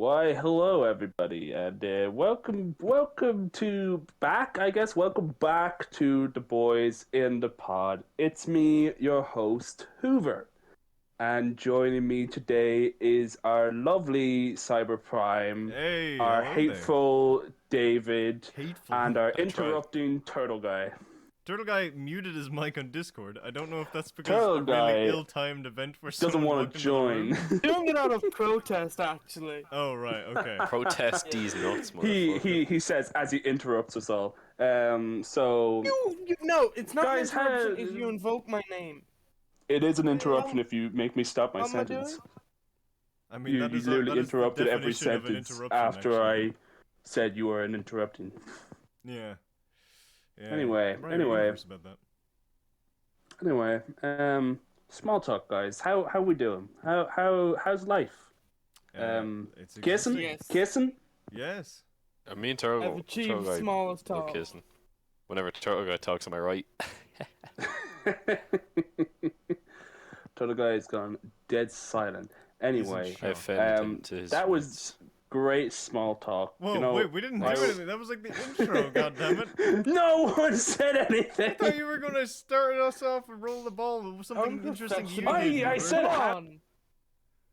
Why, hello everybody, and welcome to back. I guess welcome back to the boys in the pod. It's me, your host Hoover, and joining me today is our lovely Cyber Prime, Hey, our hello hateful David, there. Hateful. and our I tried. interrupting Turtle Guy. Turtle Guy muted his mic on Discord. I don't know if that's because Turtle a Guy really ill-timed event where Doesn't someone want walked to into the join. room. Doing it out of protest, actually. Oh right, okay. Protest these nuts, he motherfucker. he says as he interrupts us all. So No, it's not Guys, an interruption if you invoke my name. it is an interruption if you make me stop my How am I sentence. doing? I mean, You that is literally that is the interrupted every definition of an sentence interruption, after actually. I said you were an interrupting. Yeah. Yeah. Anyway, I'm right anyway. about that. Anyway, small talk, guys. How we doing? How's life? It's Kissing, existing. Yes. kissing. Yes. Me and Turtle, I've achieved Guy smallest love talk. kissing. Whenever Turtle Guy talks, am I right? Turtle guy has gone dead silent. Anyway, Sure. I offended him to his that was roots. great small talk. Whoa, you know, wait, we didn't do I- anything. That was like the intro, goddammit. No one said anything. I thought you were gonna start us off and roll the ball with something interesting you Unprofessional. did. I Hoover. said Come ha- on.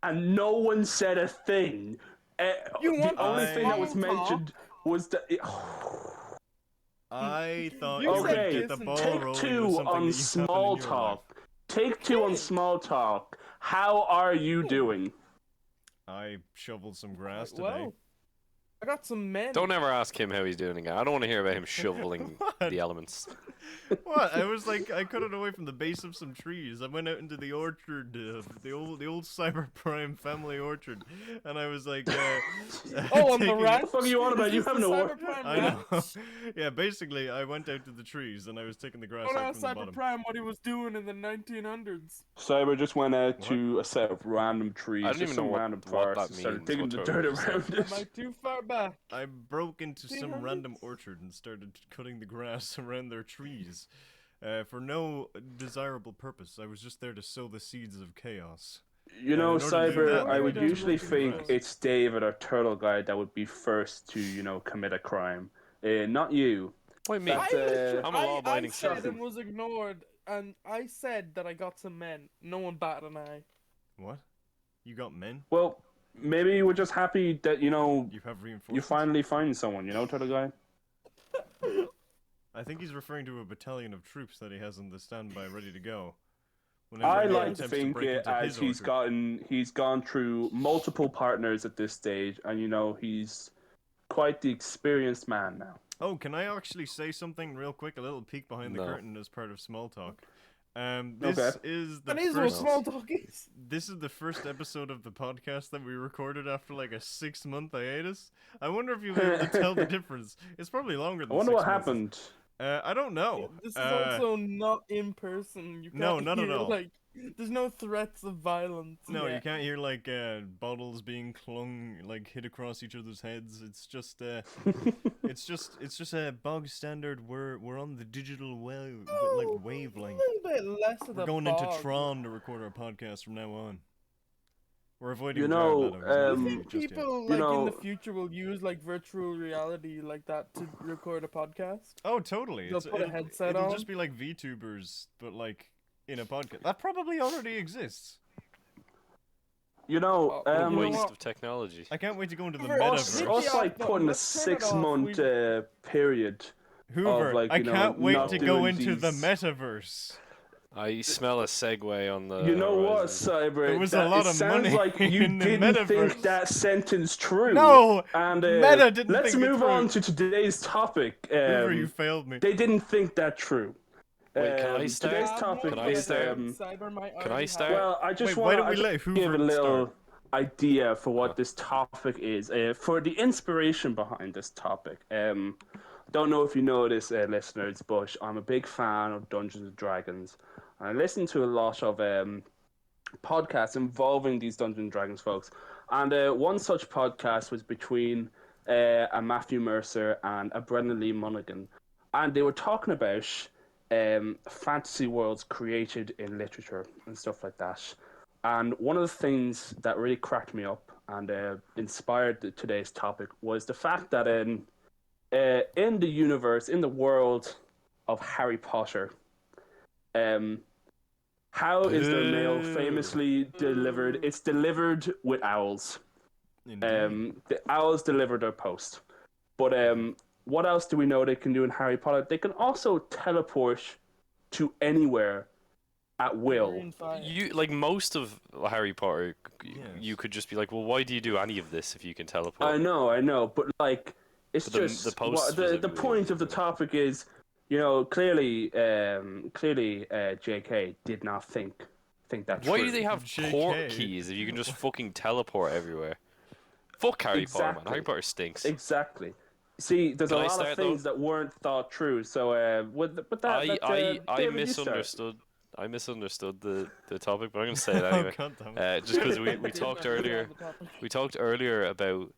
And no one said a thing. You The want only the thing that was small talk? mentioned was that. I thought You you would said get the kissing. ball Take rolling two with something on that you small happen in your talk. Take two on Okay. small talk. How are you doing? life. I shoveled some grass today. Well, I got some men. Don't ever ask him how he's doing again. I don't want to hear about him shoveling What? the elements. What? I was like, I cut it away from the base of some trees. I went out into the orchard, the old Cyber Prime family orchard, and I was like, Oh, on the taking- ranch? What the fuck are you on about? Is You this have the no. Cyberprime I know. ranch? Yeah, basically, I went out to the trees and I was taking the grass Don't out ask from the bottom. Cyberprime what he was doing in the 1900s. Cyber just went out What? to a set of random trees, I don't just even some know what- random what forest, that and started means, digging what the Turtle dirt just around Am I it. too far back? I broke into some 300s? random orchard and started cutting the grass around their trees. For no desirable purpose. I was just there to sow the seeds of chaos. You And know, in order to do Cyber, that, I we would need to usually look at the think grass. it's David or Turtle Guy that would be first to, commit a crime. Not you. Why me? That's, I'm a law-abiding I said citizen. and was ignored, and I said that I got some men. No one batted an eye. What? You got men? Well, maybe you were just happy that, You have you reinforcements? finally find someone, Turtle Guy? I think he's referring to a battalion of troops that he has on the standby ready to go. Whenever I anyone like to attempts think break it into as his orchard. he's gone through multiple partners at this stage, and he's quite the experienced man now. Oh, can I actually say something real quick? A little peek behind the No. curtain as part of small talk. This Okay. is the That is what first. small talk is. This is the first episode of the podcast that we recorded after like a 6-month hiatus. I wonder if you'll be able to tell the difference. It's probably longer than I wonder 6 what months. happened. I don't know. This is also not in person. You can't no, not at hear, all. Like, there's no threats of violence. No, you yet. can't hear like bottles being clung, like hit across each other's heads. It's just it's just a bog standard. We're on the digital wave, like A wavelength. little bit less of We're the going into fog. Tron to record our podcast from now on. We're avoiding You know, Jared Leto, Do you who's not think just yet. people You like in know- the future will use like virtual reality like that to record a podcast? Oh, totally. They'll put a headset it'll on? just be like VTubers, but like in a podcast. That probably already exists. You know, You know Waste what? of technology. I can't wait to go into the Hoover, us, Hit metaverse. the us like off button. putting a Let's turn it off. 6-month period. Hoover, like, I can't wait not to go doing into the these- metaverse. I smell a segue on the. You know what, horizon. Cyber? There was a lot it of sounds money like you in the didn't think metaverse. that sentence true. No, and Meta didn't let's think it move through. on to today's topic. Hoover, you failed me. They didn't think that true. Wait, can I start? Today's I have topic Can I is start? Cyber might Can I already start? have- well, I just Wait, why want don't we to let give a Hoover little start? idea for what this topic is. For the inspiration behind this topic. Don't know if you know this, listeners, but I'm a big fan of Dungeons and Dragons. I listen to a lot of podcasts involving these Dungeons and Dragons folks, and one such podcast was between a Matthew Mercer and a Brendan Lee Mulligan, and they were talking about fantasy worlds created in literature and stuff like that. And one of the things that really cracked me up and inspired today's topic was the fact that in the universe, in the world of Harry Potter, how is their mail famously delivered? It's delivered with owls. Indeed. The owls deliver their post. But what else do we know they can do in Harry Potter? They can also teleport to anywhere at will. Green fire. You like most of Harry Potter. Yes. You could just be like, well, why do you do any of this if you can teleport? I know, but like it's But the just post the specifically point is- of the topic is, clearly, J.K. did not think that. Why through. do they have JK? port keys if you can just fucking teleport everywhere? Fuck Harry Potter, man. Exactly. Harry Potter stinks. Exactly. See, there's Can a I lot start, of things that weren't thought through. So with that, I David, you start. misunderstood. I misunderstood the topic, but I'm gonna say it Oh, anyway. God damn it. Just because we Didn't talked understand earlier. the topic. We talked earlier about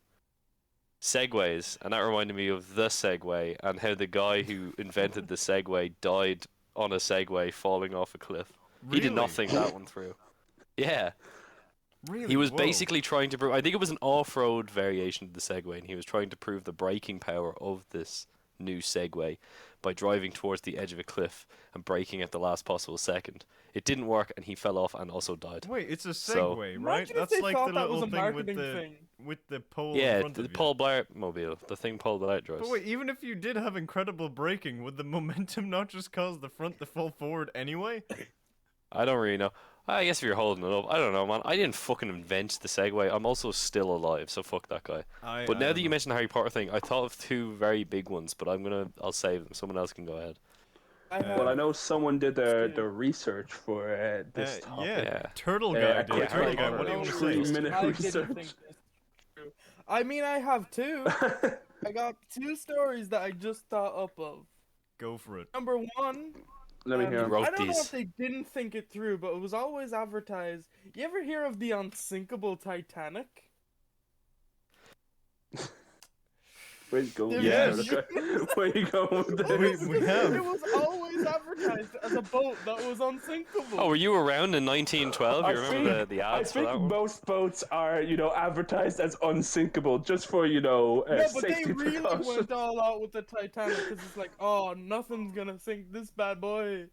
segways, and that reminded me of the Segway and how the guy who invented the Segway died on a Segway falling off a cliff. He did not Really? think that one through. Yeah, Really? he was Whoa. basically trying to prove. I think it was an off-road variation of the Segway, and he was trying to prove the braking power of this new Segway by driving towards the edge of a cliff and braking at the last possible second. It didn't work, and he fell off and also died. Wait, it's a So- Segway, right? Imagine if That's they like thought the that was little a thing with marketing the thing. pole in Yeah, front the of you. Paul Blart Mobile, the thing Paul Blart drives. But wait, even if you did have incredible braking, would the momentum not just cause the front to fall forward anyway? I don't really know. I guess if you're holding it up, I don't know, man. I didn't fucking invent the Segway. I'm also still alive, so fuck that guy. But now that you mentioned the Harry Potter thing, I thought of two very big ones, but I'll save them. Someone else can go ahead. Well, I know someone did their research for this topic. Yeah, Yeah. Turtle Uh, Guy a did. quick Turtle like Guy, what do you want to say? 3-minute I research. didn't think this was true. I mean, I have two. I got two stories that I just thought up of. Go for it. Number one, Let me hear. 'em. Wrote I don't know these. if they didn't think it through, but it was always advertised. You ever hear of the unsinkable Titanic? Where you going? Yes. with this? Where you going with this? We have. It was always advertised as a boat that was unsinkable. Oh, were you around in 1912? I You remember the I ads for think that one? most boats are, advertised as unsinkable just for, No, but they safety really precautions. went all out with the Titanic because it's like, oh, nothing's gonna sink this bad boy.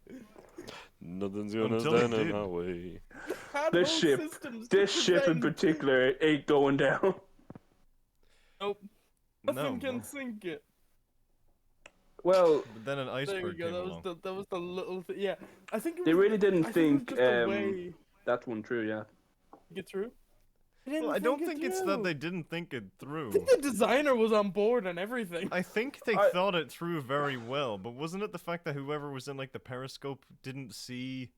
Nothing's gonna Until it stand in did. our way. Had This whole ship- systems to This ship in prevent- particular ain't going down. Nope. No, Nothing can but sink it. Well, then an There you iceberg go. came That was along. that was the little thing. Yeah, I think it was, they really didn't I think think it was just the way that one through, yeah. to get through. They didn't Well, I don't it think it's that through. they didn't think it I through. think the designer was on board and everything. I think they I- thought it through very well, but wasn't it the fact that whoever was in like the periscope didn't see?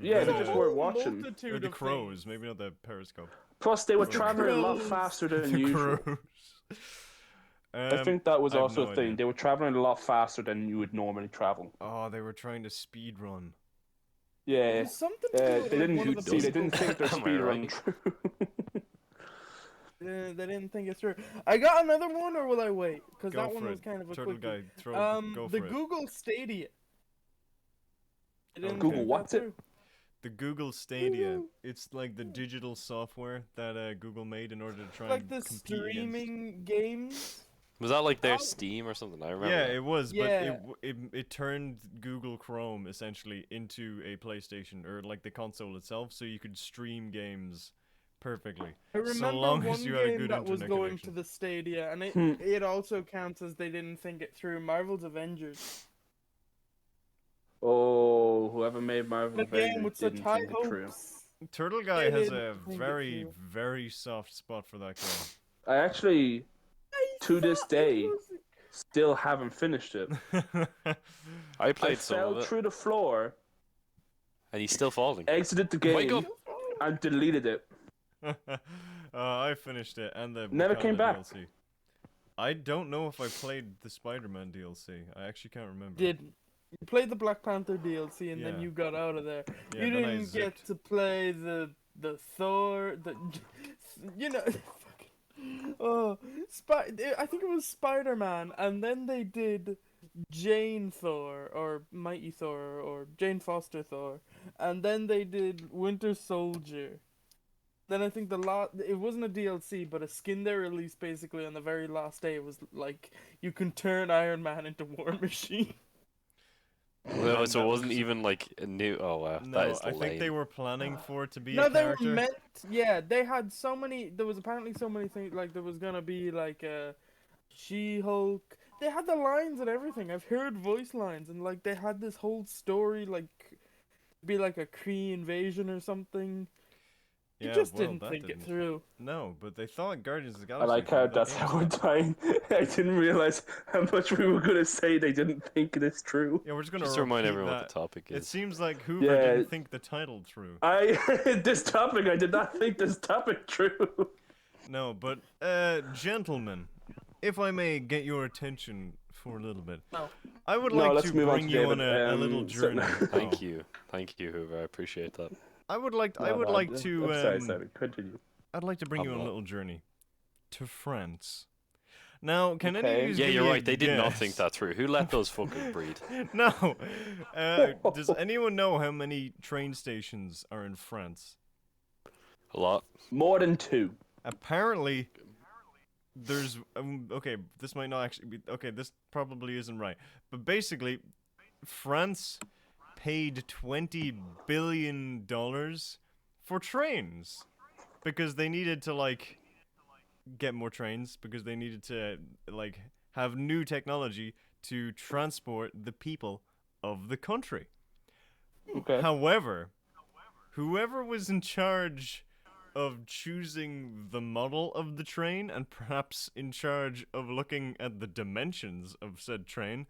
Yeah, they the- just weren't watching. or the crows, maybe not the periscope. Plus, they were The traveling a lot crows. faster than The usual. crows. I think that was I have also no a thing. idea. They were traveling a lot faster than you would normally travel. Oh, they were trying to speed run. Yeah, There's something to do with, they like, didn't one of the see. They people- didn't think their Am I speed run right? through. They didn't think it through. I got another one, or will I wait? Because Go that one for was it. kind of a Turtle quick. guy, throw. Go for The it. Google Stadia. They didn't Google think that what's it? through. The Google Stadia. Woo. It's like the digital software that Google made in order to try Like and the compete against. streaming games. Was that like their Oh. Steam or something? I remember. Yeah, that. it was, Yeah. but it turned Google Chrome essentially into a PlayStation or like the console itself, so you could stream games perfectly. I remember long one as you had a game good that was internet going connection. to the Stadia, and Hmm. it also counts as they didn't think it through. Marvel's Avengers. Oh, whoever made Marvel The game Avengers with such didn't high think it through. hopes. Turtle Guy They has didn't a think it very, through. very soft spot for that game. I actually, to this thought it day, was- still haven't finished it. I I played some fell of it, through the floor, and he's still falling. exited the Wake game, up. and deleted it. I finished it and the Never Wakanda came back. DLC. I don't know if I played the Spider-Man DLC. I actually can't remember. Didn't. You played the Black Panther DLC and then Yeah. you got out of there. Yeah, You then I didn't get zipped. to play the Thor, fucking, oh, I think it was Spider-Man, and then they did Jane Thor or Mighty Thor or Jane Foster Thor, and then they did Winter Soldier. then I think it wasn't a DLC, but a skin they released basically on the very last day was like you can turn Iron Man into War Machine. No, so that it wasn't was- even like a new. Oh wow, that No, is I think they lame. were planning for it to be No, a they were character. meant. Yeah, they had so many. There was apparently so many things. Like there was gonna be like a She-Hulk. They had the lines and everything. I've heard voice lines, and like they had this whole story, like be like a Kree invasion or something. You Yeah, just well, didn't that think it didn't. through. No, but they thought Guardians of the I Galaxy. like how that that's game how we're stuff. dying. I didn't realize how much we were gonna say they didn't think it is true. Yeah, we're just gonna Just to remind repeat everyone that. what the topic It is. seems like Hoover Yeah. didn't think the title through. This topic, I did not think this topic true. No, but gentlemen, if I may get your attention for a little bit, No. I would No, like let's to move on bring to you on David. a little journey. Thank you, Hoover. I appreciate that. I would like to. I'm sorry, continue. I'd like to bring I'm you on a not. little journey to France. Now, can any Okay. of you Yeah, give you're me a right. They did not guess? think that through. Who let those fuckers breed? No. Does anyone know how many train stations are in France? A lot. More than 2. Apparently, there's okay. This might not actually be okay. This probably isn't right, but basically, France paid $20 billion for trains because they needed to like get more trains because they needed to like have new technology to transport the people of the country. Okay. However, whoever was in charge of choosing the model of the train and perhaps in charge of looking at the dimensions of said train,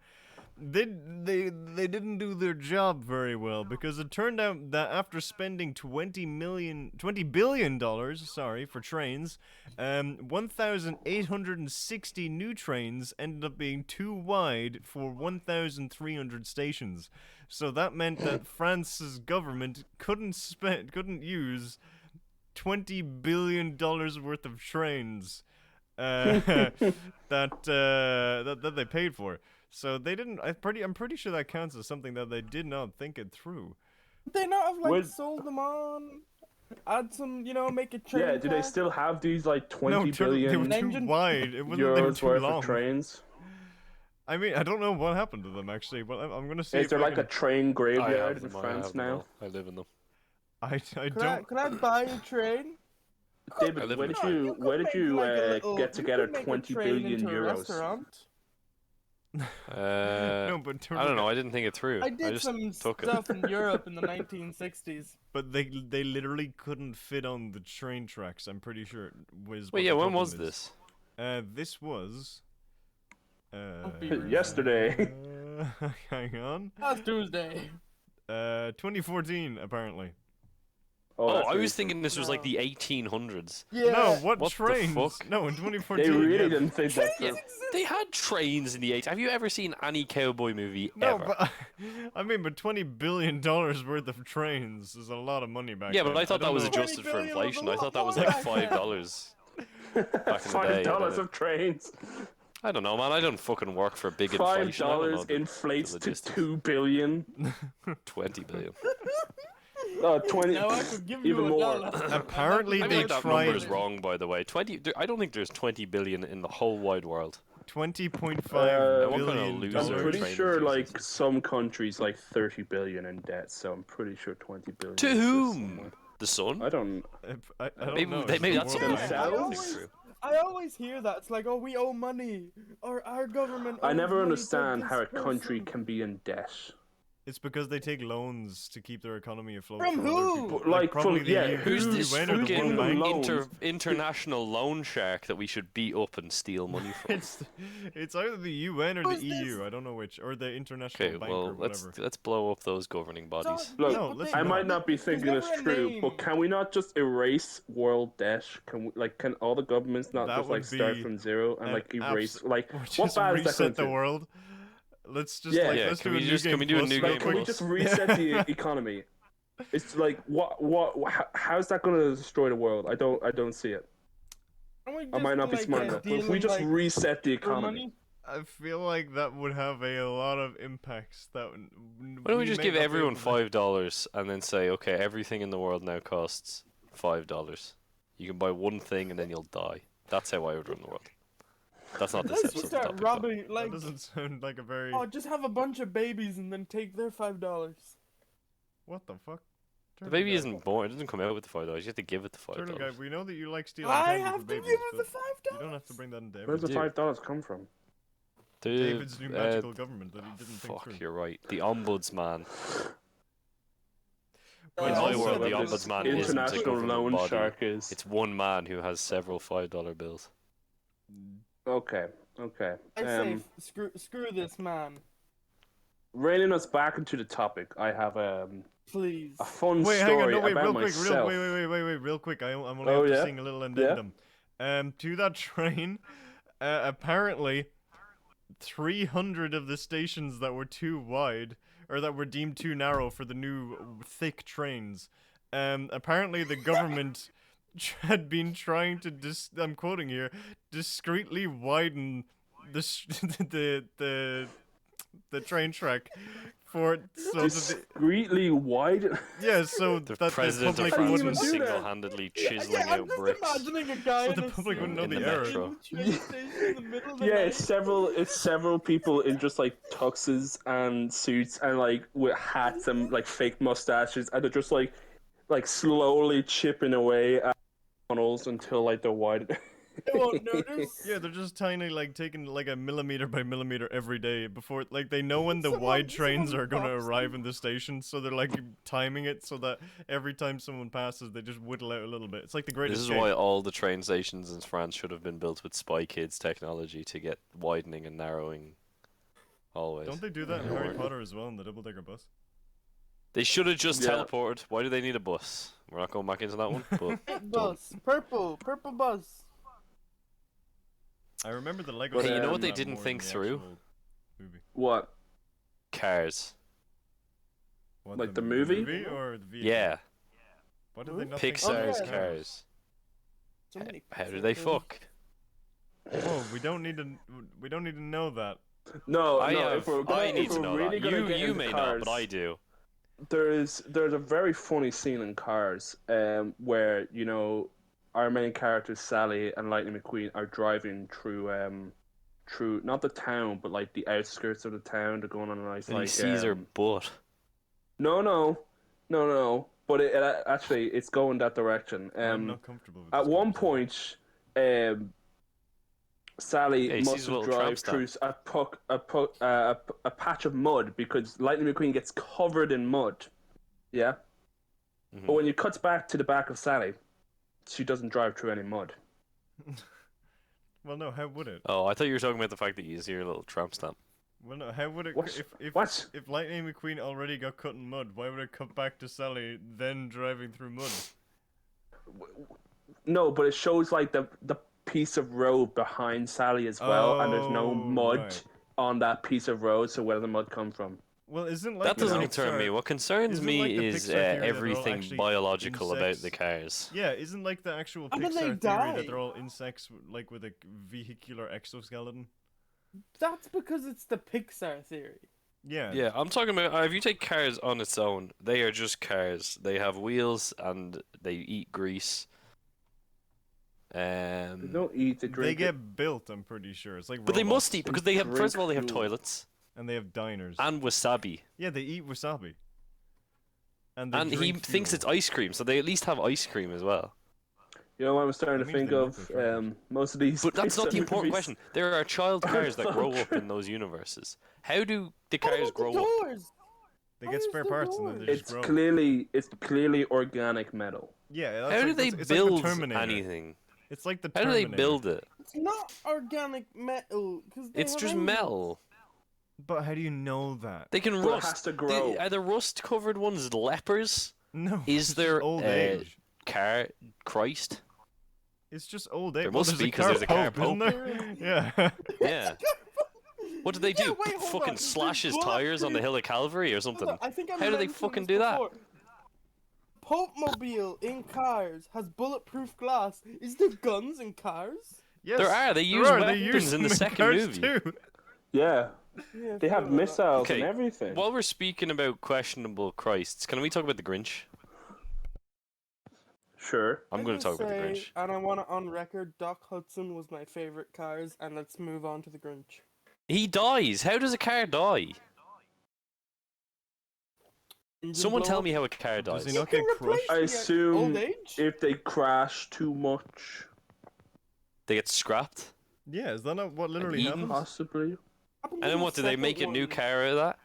they didn't do their job very well because it turned out that after spending $20 billion for trains, 1,860 new trains ended up being too wide for 1,300 stations. So that meant that France's government couldn't use $20 billion worth of trains that they paid for. So they didn't. I'm pretty sure that counts as something that they did not think it through. They not have like Would- sold them on. Add some, make a train. Yeah, do they car. still have these like 20 No, they were billion too Engine- wide. It wasn't they were euros too worth long. of trains? I mean, I don't know what happened to them actually, but I'm gonna see. Is if there I like can... a train I graveyard have in them. I France have them now? all. I live in them. I Could I, don't. could I buy a train? I David, live where in did a you could where did make, you like, a little- get you together could make a 20 train billion into a euros? restaurant. No, but I don't know. I didn't think it through. I did just some took it. stuff in Europe in the 1960s. But they literally couldn't fit on the train tracks. I'm pretty sure it was. Wait, what yeah. the When problem was is. this? This was. be Yesterday. Hang on. Last Tuesday. 2014 apparently. Oh, that's I was recent. thinking this was like the 1800s. Yeah. No, what What the trains? fuck? No, in 2014. They really yeah. didn't think that Trains through. exist. They had trains in the 80s. Have you ever seen any cowboy movie No, ever? but I mean, but $20 billion worth of trains is a lot of money back Yeah, then. but I thought that don't was know. adjusted for 20 billion was a inflation. I lot thought that was more like back then. $5 back in the day. $5 of trains. I don't know, man. I don't fucking work for big inflation. I don't know $5 the inflates to logistics. 2 billion. 20 billion. 20. Now I could give Even you more. $1. Apparently I they think that number tried is wrong, by the way. 20. I don't think there's 20 billion in the whole wide world. $20.5 what kind of billion loser I'm dollars. pretty train sure enthusiasts. like some countries like 30 billion in debt, so I'm pretty sure 20 billion. To exists whom? somewhere. The sun? I don't. I don't Maybe know. they- Is maybe the that's World what Bank? themselves? I always- think through. I always hear that. It's like, oh, we owe money. Or our government I owes never money to understand this how a country person. can be in debt. It's because they take loans to keep their economy afloat. From for other who? people. But, like, probably from- the yeah, EU, Who's Who- this UN or the fucking World Bank. loans? international loan shark that we should beat up and steal money from? It's either the UN or the Who's EU. this? I don't know which, or the International Okay, Bank well, or whatever. let's blow up those governing bodies. Look, No, but let's they- I not. might not be There's thinking it's never a true, name. but can we not just erase world debt? Can all the governments not That just like would start be from zero and an like erase abs- like Or what just bad is that going reset the to? world. Let's just Yeah. like Yeah, let's can do a we new just- game can we do a plus new real Like, game can we quick. just reset the economy? It's like how's that going to destroy the world? I don't see it. Can we I might just, not be like, smart enough. But if deal we in, just like, reset the for economy, money? I feel like that would have a lot of impacts. Why don't we just give everyone $5 and then say, okay, everything in the world now costs $5? You can buy one thing and then you'll die. That's how I would run the world. That's not this Let's episode's just start topic, though. robbing, like, That doesn't sound like a very. oh, just have a bunch of babies and then take their $5. What the fuck? The Turtle baby guy. isn't born. It doesn't come out with the $5. You have to give it the Turtle guy, $5. we know that you like stealing I candy have from to babies, give him the but $5. you don't have to bring that into Where's the do. $5 come from? David's new magical government that he didn't think Fuck, through. you're right. The ombudsman. Well, In it's my also world, the that this ombudsman isn't a international government loan body. shark is. It's one man who has several $5 bills. Okay. I say, screw this man, Reining us back into the topic, I have please. a fun Wait, hang on, story no, wait, about real quick, myself. real quick. I'm only Oh, after yeah? seeing a little Yeah? addendum. To that train, apparently, 300 of the stations that were too wide, or that were deemed too narrow for the new thick trains, apparently the government had been trying to, I'm quoting here, discreetly widen the train track for so that Discreetly wide. so The that president the of public How do you France even was do that? single-handedly chiseling I'm out just bricks. imagining a guy So in the a public wouldn't know in the the error. metro. in the train station in the middle of the Yeah, night. it's several people in just like tuxes and suits and like with hats and like fake mustaches, and they're just like slowly chipping away at tunnels until like they're wide. They won't notice. Yeah, they're just tiny, like taking like a millimeter by millimeter every day before, like they know when the Someone- wide trains someone are gonna pops arrive in the station, so they're like timing it so that every time someone passes, they just whittle out a little bit. It's like the Great This is Escape. why all the train stations in France should have been built with Spy Kids technology to get widening and narrowing always. Don't they do that in Harry Potter as well in the double-decker bus? They should have just Yeah. teleported. Why do they need a bus? We're not going back into that one, but Pink bus, purple bus. I remember the Lego. Hey, you set know doing what they that didn't more think than the through? actual movie. What? cars. What, Like the movie? or the vehicle? Yeah, What did they not think Pixar's Oh, yeah. cars. So many How do Pixar they films. fuck? Whoa, we don't need to know that. No, I no. have. If we're gonna, I need if to we're know really that. gonna get You into may cars, not, but I do. There's a very funny scene in Cars, where our main characters Sally and Lightning McQueen are driving through not the town but like the outskirts of the town. They're going on a nice And he like sees her butt. no. But actually it's going that direction. I'm not comfortable with At this one conversation. point, Sally Yeah, he sees must a have little tramp drive through a patch of mud because Lightning McQueen gets covered in mud. Yeah. Mhm. But when you cuts back to the back of Sally, she doesn't drive through any mud. Well, no, how would it? Oh, I thought you were talking about the fact that you see your little tramp stamp. Well, no, how would it? What? If What? if Lightning McQueen already got cut in mud, why would it cut back to Sally then driving through mud? No, but it shows like the piece of road behind Sally as well, and there's no Oh, mud right. on that piece of road. So where did the mud come from? Well, isn't like That the doesn't know. concern me. Pixar- What concerns isn't me like the is Pixar theory that they're all everything actually biological about insects? the cars. Yeah, isn't like the actual How do Pixar they theory die? that they're all insects like with a vehicular exoskeleton? That's because it's the Pixar theory. Yeah. Yeah, I'm talking about if you take cars on its own, they are just cars. They have wheels and they eat grease. They don't eat. They drink. They it. get built, I'm pretty sure. It's like But they robots. must eat because they have. First of all, they have Drink fuel. toilets And they have diners. and wasabi, Yeah, they eat wasabi. And they and he drink thinks fuel. it's ice cream, so they at least have ice cream as well. You know what I'm starting That to means think they of? look attractive. Most of these. But that's not Pixar the important movies- question. There are child cars that grow up in those universes. How do the What cars about the grow up? doors? They Why get is spare the parts and then door? they just It's grow. clearly organic metal. Yeah, that's How do like, they it's build like the Terminator. anything? It's like the How do they Terminator. build it? It's not organic metal because It's just metal. But how do you know that? They can But it rust. has to grow. Are the rust-covered ones lepers? No. Is it's there just old uh, age? car Christ? It's just old age. There Well, must be, a 'cause there's a car isn't there? Yeah. Yeah. What do they do? Yeah, wait, hold Fucking on. slash his There's tires on the bulletproof- hill of Calvary or Hold something? on, I think I How do they mentioned fucking this do that? before. Popemobile in cars has bulletproof glass. Is there guns in cars? Yes, There are. They there use are. They weapons use in the them second cars movie. Too. Yeah, Yeah, I they forgot have about that. missiles Okay, and everything. While we're speaking about questionable Christs, can we talk about the Grinch? Sure. I'm going to talk about the Grinch. And I want it on record, Doc Hudson was my favorite Cars, and let's move on to the Grinch. He dies. How does a car die? Engine Someone blow tell up. me how a car Does dies. he You not can get replace crushed? I the assume old age. if they crash too much, They get scrapped. Yeah, is that not what literally eaten? happens? possibly. Happens And in then the what, do they second make a new one. car out of that?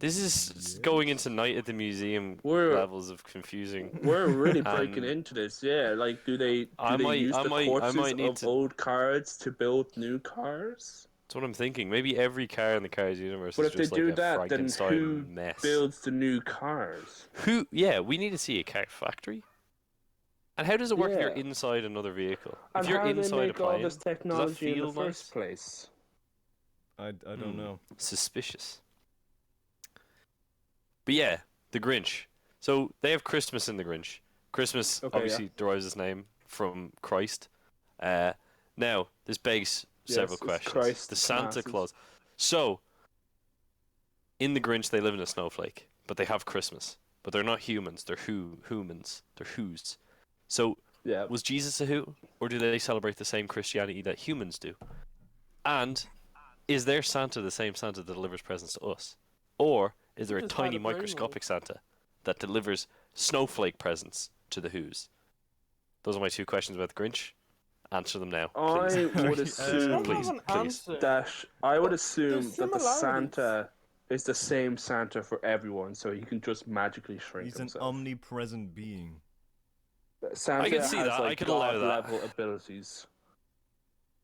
This is Yes. going into Night at the Museum We're- levels of confusing. We're really breaking And into this, yeah. Like, do they I might- use I the might- I corpses might need of to- old cars to build new cars? That's what I'm thinking. Maybe every car in the Cars universe But is if they just like do a that, then Frankenstein who mess. builds the new cars? Who? Yeah, we need to see a car factory. And how does it work if you're Yeah. inside another vehicle? And If you're how do they inside a make all plane, this does that technology in the feel first nice? place? I don't know. Suspicious. But yeah, the Grinch. So they have Christmas in the Grinch. Christmas Okay, obviously derives its name from Christ. Now, this begs several Yes, it's questions. Christ The Santa masses. Claus. So, in the Grinch, they live in a snowflake, but they have Christmas. But they're not humans. They're humans. They're who's. So, Yeah. was Jesus a who, or do they celebrate the same Christianity that humans do? And is their Santa the same Santa that delivers presents to us, or is there a Just had tiny a brainwave. microscopic Santa that delivers snowflake presents to the who's? Those are my two questions about the Grinch. Answer them now, please. I would Please, I assume don't please, have an please. answer. that I would But assume there's that the similarities. Santa is the same Santa for everyone, so he can just magically shrink He's an himself. omnipresent being. Santa I can see has that, I like could allow god that. level abilities,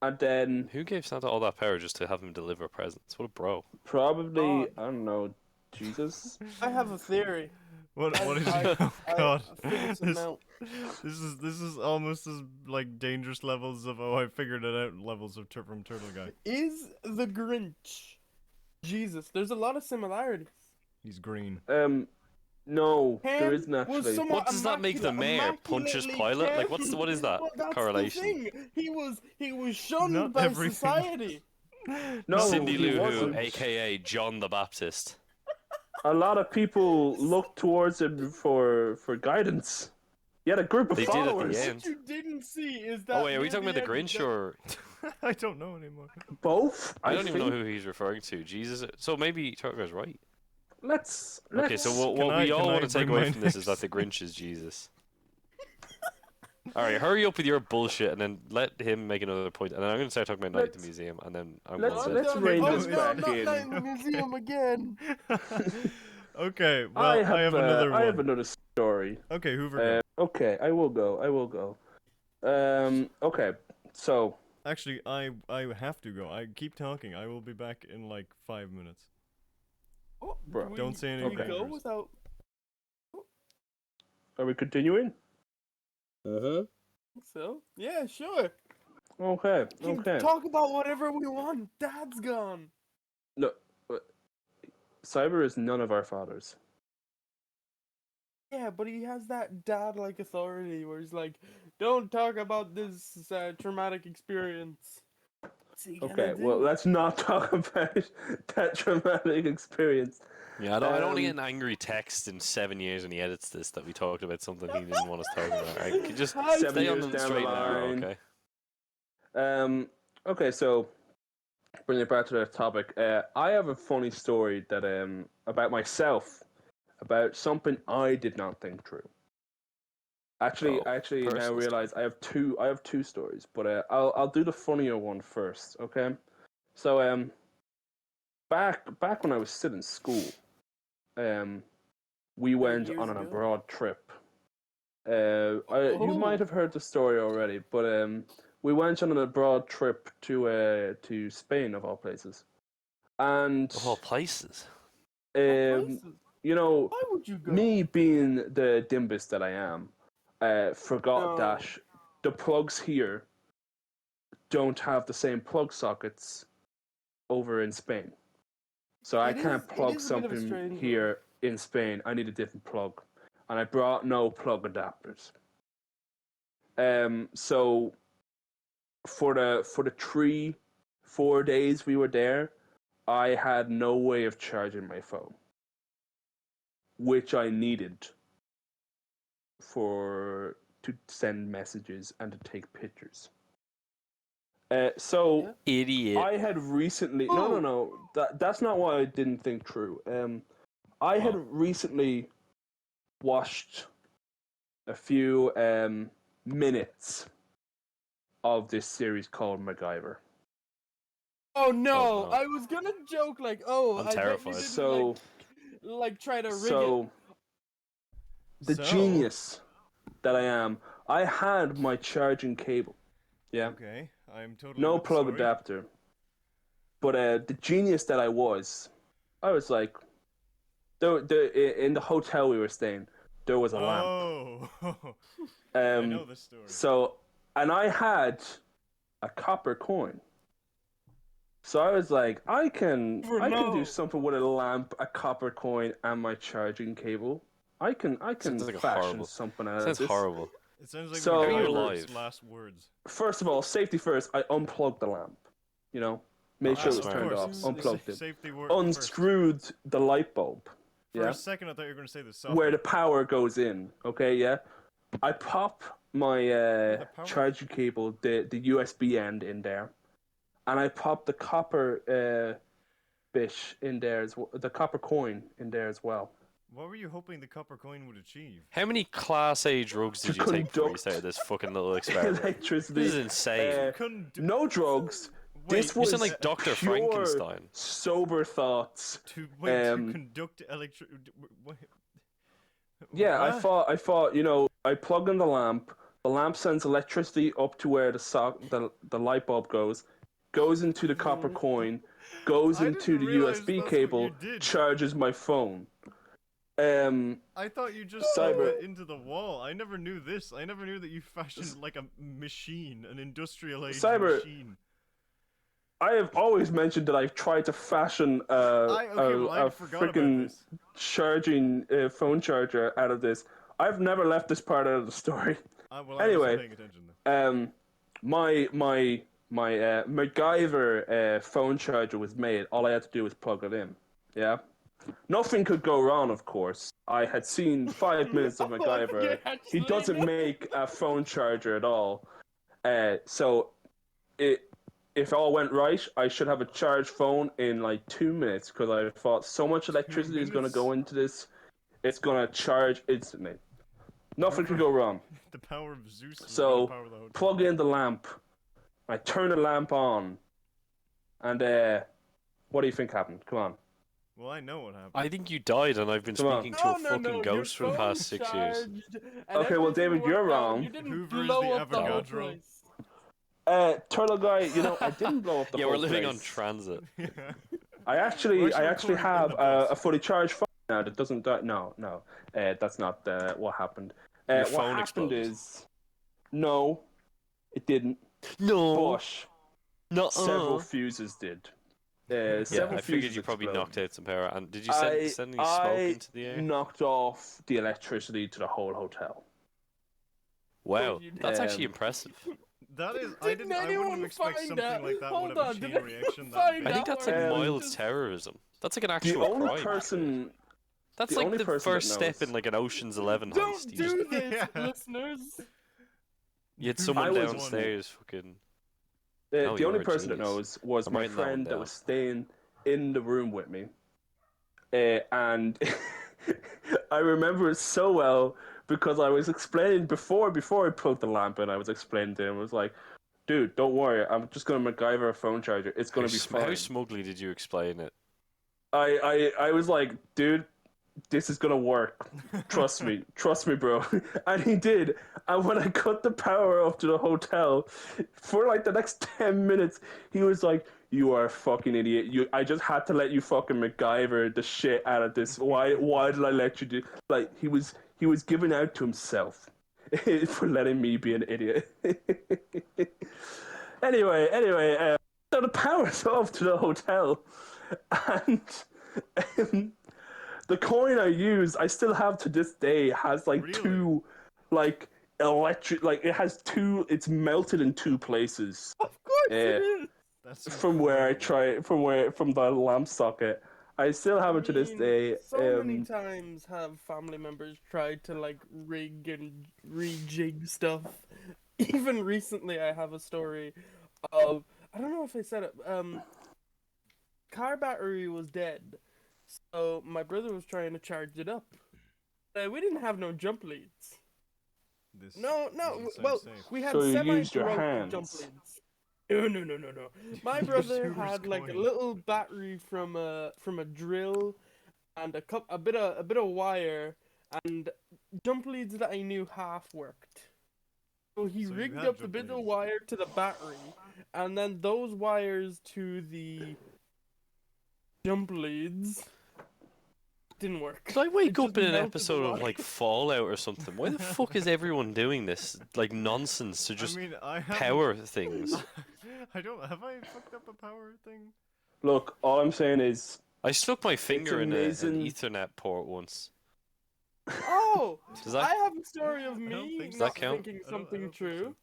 and then Who gave Santa all that power just to have him deliver presents? What a bro. probably God. I don't know, Jesus. I have a theory. What I- is I- oh god. I figured something out. This is almost as like dangerous levels of I figured it out levels of from Turtle Guy. Is the Grinch Jesus? There's a lot of similarities. He's green. No, there Ham isn't was actually. somewhat What does that make the mayor? Pontius immaculately Pilate? Like, kept. what is that Well, that's correlation? The thing. He was shunned Not by everything. society. No, Cindy he Lou Who, wasn't. aka John the Baptist. A lot of people looked towards him for guidance. He had a group of They did at the followers. end. What you didn't see is that. Oh wait, are we near talking about the end, Grinch that- or? I don't know anymore. Both. I don't even know think. who he's referring to. Jesus. So maybe Turtle Guy's right. Let's. Okay, so what Can we I- all can want I to take bring away my from this is that the Grinch is Jesus. All right, hurry up with your bullshit, and then let him make another point, and then I'm going to start talking about Night at the Let's- Museum, and then I'm let's- going to. let's done. rein Oh, this no, back not in. Night in the museum again. Okay, well I have another one. I have another story. Okay, Hoover. Go. Okay, I will go. Okay, so Actually, I have to go. I keep talking. I will be back in like 5 minutes. Oh, Bro. do Don't we- say any do we go adventures. without. are we continuing? Uh-huh. So yeah, sure. Okay, We can okay. talk about whatever we want. Dad's gone. No, Cyber is none of our fathers. Yeah, but he has that dad-like authority where he's like, "Don't talk about this traumatic experience." What's he gonna Okay, well, do? let's not talk about that traumatic experience. Yeah, I don't want to get Um, an angry text in 7 years when he edits this that we talked about something he didn't want us talking about. Right? Can you just Hi, Seven stay on years the down the straight and narrow, line. okay? Okay, so bringing it back to the topic, I have a funny story that about myself, about something I did not think through. Actually, Oh, now personal realize I have two stories, but I'll do the funnier one first, okay? So back when I was still in school, we went years on an ago? abroad trip. You Oh. might have heard the story already, but we went on an abroad trip to Spain of all places, and Of all places. What um, places? you know, Why would you go? me being the dimbus that I am, forgot No. that the plugs here don't have the same plug sockets over in Spain. So I It can't is- it plug is a bit of a something strange here in Spain. I need a different plug. And I brought no plug adapters. So for the 3-4 days we were there, I had no way of charging my phone, which I needed to send messages and to take pictures. So Idiot. I had recently no. That's not why I didn't think through. I had recently watched a few minutes of this series called MacGyver. Oh no! Oh, no. I was gonna joke like, oh, I'm I bet you terrified. didn't So like try to rig so the So- genius that I am, I had my charging cable. Yeah. Okay, I'm totally No with the plug story. adapter. But the genius that I was like, in the hotel we were staying, there was a lamp. Oh, I know this story. So, and I had a copper coin. So I was like, I can No. do something with a lamp, a copper coin, and my charging cable. I can Sounds like a fashion horrible. something out of Sounds this. horrible. It sounds like So- one How are of you Oliver's alive? last words. First of all, safety first. I unplugged the lamp. You know, made sure it was smart. turned Of off. course. Unplugged it. Safety word Unscrewed the light bulb. For Yeah. a second, I thought you were going to say the socket. Where the power goes in. Okay, yeah. I pop my the power? charging cable, the USB end in there, and I pop the copper bit in there as well, the copper coin in there as well. What were you hoping the copper coin would achieve? How many Class A drugs did you take before you conduct started this fucking little experiment? Electricity. This is insane. No drugs. This Wait, was You sound like Dr. pure Frankenstein. sober thoughts. to um, conduct electric. Yeah, I thought, I plug in the lamp sends electricity up to where the light bulb goes into the copper coin, goes I into didn't the realize USB that's what cable, you did. charges my phone. I thought you just Cyber. plugged it into the wall. I never knew this. I never knew that you fashioned like a machine, an industrial age Cyber. machine. I have always mentioned that I've tried to fashion I a forgot about freaking this. charging phone charger out of this. I've never left this part out of the story. Well, Anyway, I wasn't paying attention then. My MacGyver phone charger was made. All I had to do was plug it in. Yeah. Nothing could go wrong, of course. I had seen 5 minutes of MacGyver. He doesn't make a phone charger at all. So, if all went right, I should have a charged phone in like 2 minutes because I thought so much electricity is going to go into this. It's going to charge instantly. Nothing could go wrong. The power of Zeus. is So, the power of the hotel. plug in the lamp. I turn the lamp on. And, what do you think happened? Come on. Well, I know what happened. I think you died, and I've been Come on. speaking to a fucking your ghost for the phone past 6 years. charged and Okay, well, everything David, worked you're out. wrong. You didn't Hoover is blow the up the whole Avogadro. place. Turtle guy, I didn't blow up the Yeah, whole we're living on place. transit. Yeah. I actually We're actually have recording in the bus. a fully charged phone now that doesn't die. No, that's not what happened. Your What phone happened exploded. is, no, it didn't. No. But No. several fuses did. Yeah, Several I figured fuses you probably exploded. knocked out some power. And did you send any smoke into the air? knocked off the electricity to the whole hotel. Wow, you that's did. actually impressive. That is. Didn't I wouldn't anyone have expected find something out? like that Hold would have on, a did chain anyone reaction. find I That think that's like Um, mild terrorism. That's like an The actual only crime. person, That's the like only the person that first step knows- in like an Ocean's 11 heist. Don't You just- do this, Yeah. listeners. You had I someone was- downstairs fucking. the Oh, you're only a person that genius. knows was I'm my writing that one friend that down. was staying in the room with me. And I remember it so well because I was explaining before I plugged the lamp in, I was explaining to him, I was like, dude, don't worry, I'm just going to MacGyver a phone charger. It's going to be How fine. smugly did you explain it? I was like, dude, this is going to work. Trust me, bro. And he did. And when I cut the power up to the hotel, for like the next 10 minutes, he was like, you are a fucking idiot. I just had to let you fucking MacGyver the shit out of this. Why did I let you do? Like, he was giving out to himself for letting me be an idiot. Anyway, so the power's off to the hotel, and the coin I used, I still have to this day, has like Really? two, like electric, like it has two. It's melted in two places Of course it is. That's from where I incredible. from the lamp socket, I still have it to this day. So many times have family members tried to like rig and rejig stuff. Even recently, I have a story of I don't know if I said it. Car battery was dead, so my brother was trying to charge it up. We didn't have no jump leads. This No. doesn't sound Well, safe. we had So you used your semi-broken jump hands. leads. No. My Used brother Hoover's had like a coin. little battery from a drill and a bit of wire and jump leads that I knew half worked. So he So you rigged had up the jump bit of leads. wire to the battery, and then those wires to the jump leads didn't work. Did I wake It just up in an melted the episode of wire. like Fallout or something? Why the fuck is everyone doing this like nonsense to just I mean, I have power things? I don't. Have I fucked up a power thing? Look, all I'm saying is, I stuck my finger in an amazing. Ethernet port once. Oh, Does that? I have a story of I don't me think Does so. that not count? thinking I don't something think true.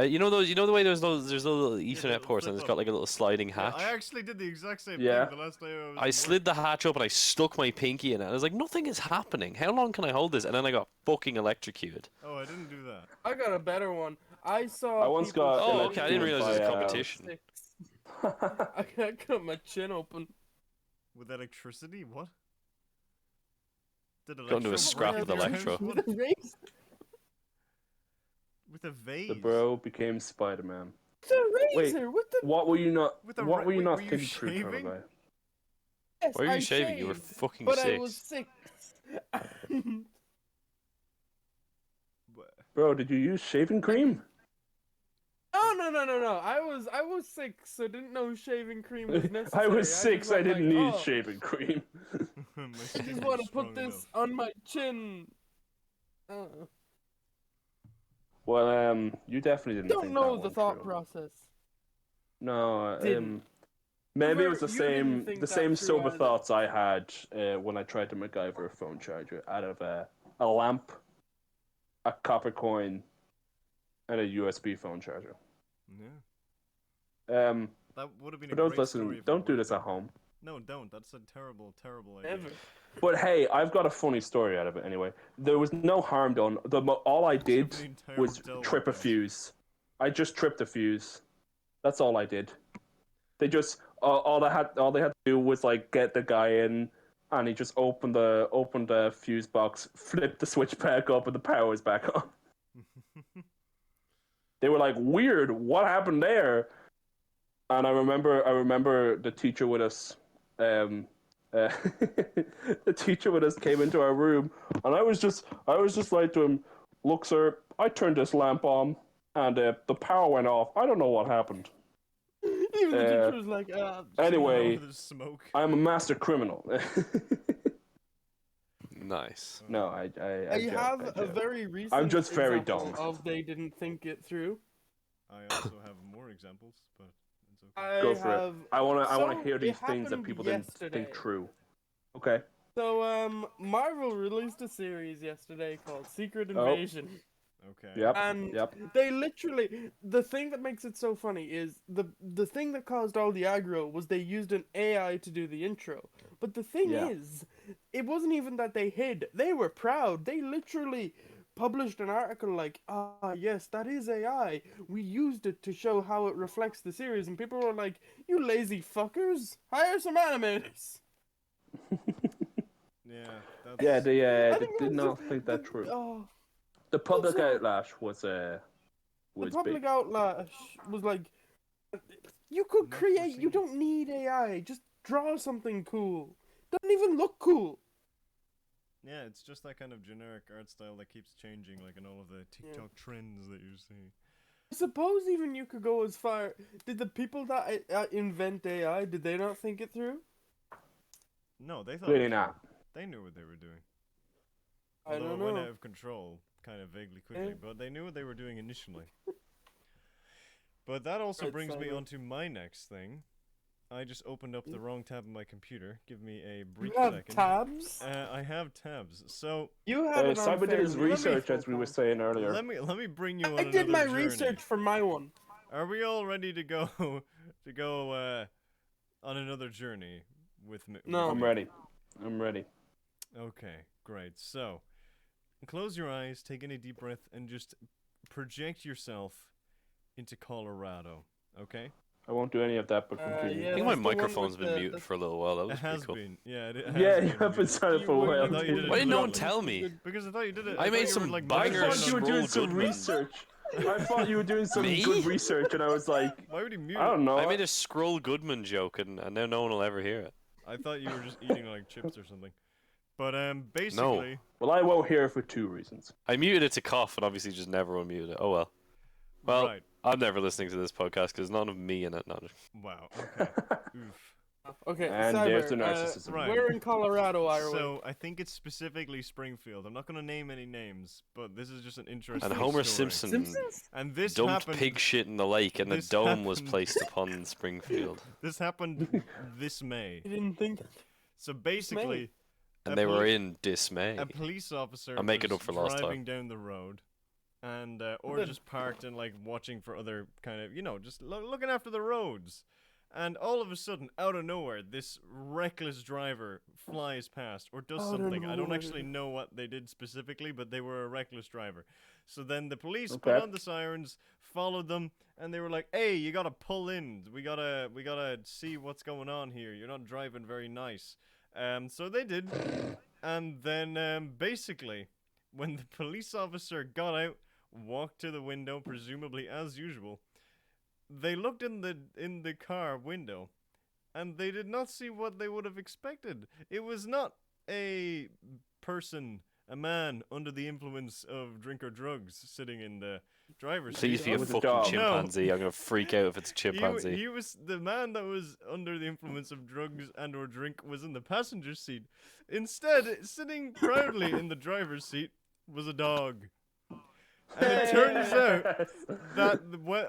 You know those. You know the way there's no little the Ethernet little ports and it's flip got up. like a little sliding Yeah, hatch. I actually did the exact same Yeah. thing the last time I was. I slid the hatch up and I stuck my pinky in it. I was like, nothing is happening. How long can I hold this? And then I got fucking electrocuted. Oh, I didn't do that. I got a better one. I saw I once people got Oh, okay, I didn't electrocuted realize it was a by, competition. I cut my chin open. With electricity? What? Did Got into a Electro scrap break with your Electro. house? With a razor. With a vase? The bro became Spider-Man. With a Wait, razor. What the? what were you not? With a What were you wait, not were you thinking through, Turtle shaving? Guy? Yes, Why are you I shaving? You were shaved, fucking but 6. I was 6. Bro, did you use shaving cream? No. I was 6, so didn't know shaving cream was necessary. I was just 6. I went didn't like, need oh, shaving cream. My I skin just was want to put strong this enough. on my chin. Well, you definitely didn't Don't think know that the one thought through. process. No, Didn't. maybe it Hoover, was the you didn't same think the that same through sober either. thoughts I had when I tried to MacGyver a phone charger out of a lamp, a copper coin, and a USB phone charger. Yeah. Um, That would have been for a those great story listening, if it don't do worked. this at home. No, don't. That's a terrible, terrible idea. Ever. But hey, I've got a funny story out of it anyway. There was no harm done. All I did The entire was hotel trip a went out. fuse. I just tripped a fuse. That's all I did. They just all they had to do was like get the guy in, and he just opened the fuse box, flipped the switch back up, and the power was back on. They were like, "Weird, what happened there?" And I remember the teacher with us. The teacher with us came into our room, and I was just like to him, "Look, sir, I turned this lamp on, and the power went off. I don't know what happened." Even the teacher was like, Anyway, There's smoke. I'm a master criminal. Nice. No, I I joke, have I a joke. very recent I'm just very example dumb. of they didn't think it through. I also have more examples, but it's okay. I Go for have. it. I wanna So, hear it these things that happened people yesterday. didn't think true. Okay. So, Marvel released a series yesterday called Secret Invasion. Okay. Yep. And Yep. they literally, the thing that makes it so funny is the thing that caused all the aggro was they used an AI to do the intro. But the thing Yeah. is, it wasn't even that they hid. They were proud. They literally published an article like, yes, that is AI. We used it to show how it reflects the series. And people were like, you lazy fuckers, hire some animators. Yeah. That's... Yeah, they I think it did was not just- think that true. Oh, The public Also- outlash was the big. public outlash was like, you could Not create, you foreseen. don't need AI, just draw something cool. Doesn't even look cool. Yeah, it's just that kind of generic art style that keeps changing, like in all of the TikTok trends that you see. I suppose even you could go as far, did the people that invent AI, did they not think it through? No, they thought Really it was not. cool. They knew what they were doing. I Although don't it went know. out of control, kind of vaguely quickly, Yeah. but they knew what they were doing initially. But that also Right, brings me Simon. on to my next thing. I just opened up the wrong tab on my computer. Give me a brief You have second. tabs? I have tabs. So You had it on Simon did his fairly research, full as we were time. saying earlier. let me bring you on I did my another journey. research for my one. Are we all ready to go on another journey? with me? No. with I'm me? ready. I'm ready. Okay, great. So, close your eyes, take in a deep breath, and just project yourself into Colorado. Okay? I won't do any of that, but continue. I Yeah, think my that's the one microphone's with been the- muted for a little while. That It was pretty has cool. been. Yeah, it has Yeah, been. you have been muted. silent for a You while. I thought you did it Why did no one deliberately. tell me? Because I thought you did it. I made thought you some were, like, I banger murdering thought you were on- doing Scroll some Goodman. research. I thought you were doing some Me? good research, and I was like, Why would he mute I don't it? know. I made a Scroll Goodman joke, and now no one will ever hear it. I thought you were just eating like chips or something. But basically, Well, I won't hear it for two reasons. I muted it to cough, and obviously just never unmuted it. Oh well. Well, right. I'm never listening to this podcast because none of me in it. No. Wow. Okay. Oof. Okay, And there's the Cyber, narcissism. Right. Where in Colorado are we? So I think it's specifically Springfield. I'm not going to name any names, but this is just an interesting And Homer story. Simpson Simpsons? And this dumped happened. pig shit in the lake, and a this dome was happened- placed upon Springfield. This happened this May. You didn't think? So basically, And a they were poli- in dismay. a police officer I'm making was up for lost time. driving down the road, and or Good. just parked and like watching for other kind of just looking after the roads. And all of a sudden, out of nowhere, this reckless driver flies past or does Out of something. I don't nowhere. actually know what they did specifically, but they were a reckless driver. So then the police Okay. put on the sirens, followed them, and they were like, "Hey, you gotta pull in. We gotta see what's going on here. You're not driving very nice." So they did, and then basically, when the police officer got out, walked to the window, presumably as usual. They looked in the car window, and they did not see what they would have expected. It was not a person, a man under the influence of drink or drugs sitting in the driver's Please seat. be a was a fucking dog. chimpanzee. I'm gonna freak out if it's a chimpanzee. He was the man that was under the influence of drugs and or drink was in the passenger seat. Instead, sitting proudly in the driver's seat was a dog. And it turns out that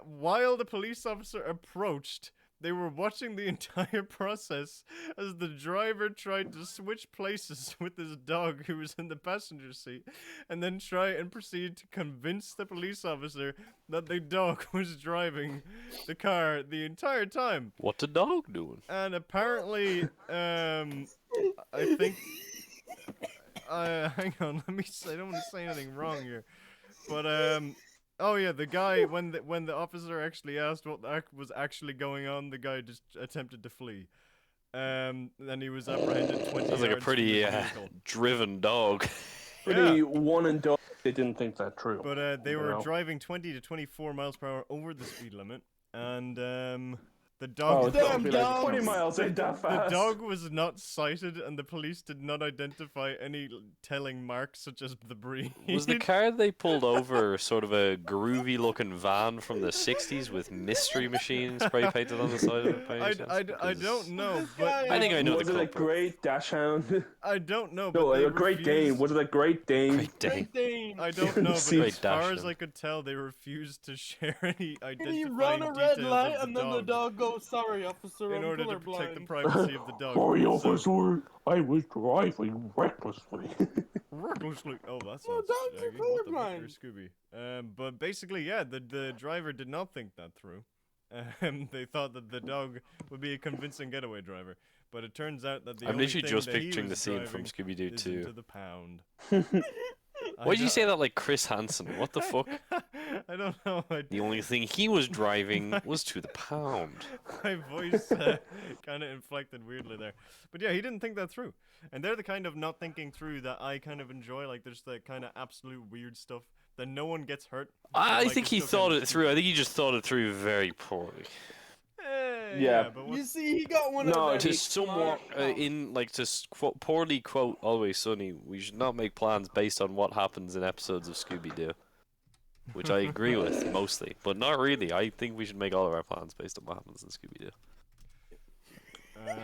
while the police officer approached, they were watching the entire process as the driver tried to switch places with his dog who was in the passenger seat, and then try and proceed to convince the police officer that the dog was driving the car the entire time. What the dog doing? And apparently, I think. Hang on, let me. I don't want to say anything wrong here, but oh yeah, the guy when the officer actually asked what was actually going on, the guy just attempted to flee. And he was apprehended 20 Sounds like a yards pretty from the vehicle. driven dog. Pretty one and done. They didn't think that true. But they you were know. driving 20 to 24 miles per hour over the speed limit, and the Oh, dog. it's Damn gonna be like dogs. 20 miles ain't that The fast. dog was not sighted, and the police did not identify any telling marks such as the breed. Was the car they pulled over sort of a groovy looking van from the 60s with mystery machine spray painted on the side of it? by any chance? I Because don't know, This but guy, I think I know Was the it a culprit. great dash hound? I don't know. But No, they a Great Dane. refused- Was it a Great Dane? Great Dane. Great Dane. I don't know, but See- as far Great as I Dachshund. could tell, they refused to share any Can identifying you run a red details light of and then the dog goes, "Sorry, officer, in I'm order to protect the colorblind." privacy of the dog. Sorry, So- officer. I was driving recklessly. Recklessly. Oh, that's No, not dogs are Shaggy. What the fuck, colorblind. or Scooby. But basically, yeah, the driver did not think that through. They thought that the dog would be a convincing getaway driver, but it turns out that the I'm only literally thing just that he picturing the was scene from driving Scooby Doo is 2. into the pound. Why did you say that like Chris Hansen? What the fuck? I don't know. The only thing he was driving was to the pound. My voice kind of inflected weirdly there. But yeah, he didn't think that through. And they're the kind of not thinking through that I kind of enjoy. Like, there's the kind of absolute weird stuff that no one gets hurt. but, I like, think it's he still thought kinda it through. I think he just thought it through very poorly. Yeah, Yeah. but You what's, see, he got one No, of To those. somewhat, quote, poorly quote Always Sunny, we should not make plans based on what happens in episodes of Scooby Doo. Which I agree with, mostly. But not really. I think we should make all of our plans based on what happens in Scooby Doo.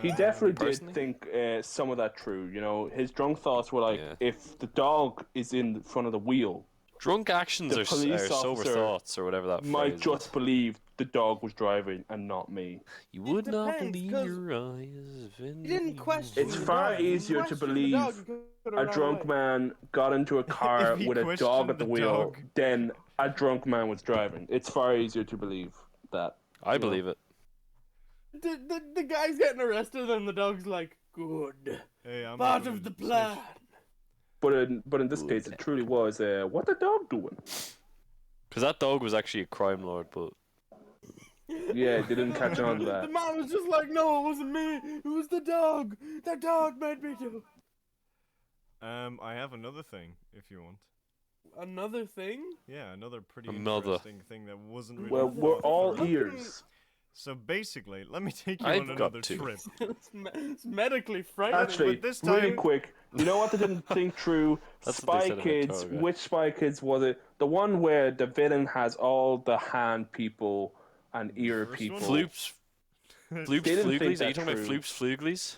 He definitely did Personally? think some of that true. You know, his drunk thoughts were like, Yeah. if the dog is in front of the wheel, Drunk actions The are police sober officer thoughts, or whatever that might phrase just is. believe the dog was driving and not me. You would not depends, believe 'cause your eyes. He didn't question. It's the far dog. He easier to questioned the believe dog. He could've A ran drunk away. man got into a car If he with a dog questioned at the the wheel, dog. then a drunk man was driving. It's far easier to believe that. I believe it. The guy's getting arrested and the dog's like, Good. Hey, I'm Part gonna of the snitch. plan. But in this case, it truly was. What the dog doing? Because that dog was actually a crime lord, but Yeah, they didn't catch on to The that. man was just like, no, it wasn't me. It was the dog. The dog made me do. I have another thing, if you want. Another thing? Yeah, another pretty Another. interesting thing that wasn't really Well, we're thought all through. ears. So basically, let me take you I've on got another two. trip. It's medically frightening. Actually, but this really time- quick, you know what they didn't think through? That's what they Spy said about Kids. Toga. Which Spy Kids was it? The one where the villain has all the hand people and ear first people. one? Floops, Floops, They didn't think Fluglies. Are you that talking about through. Floops, Fluglies?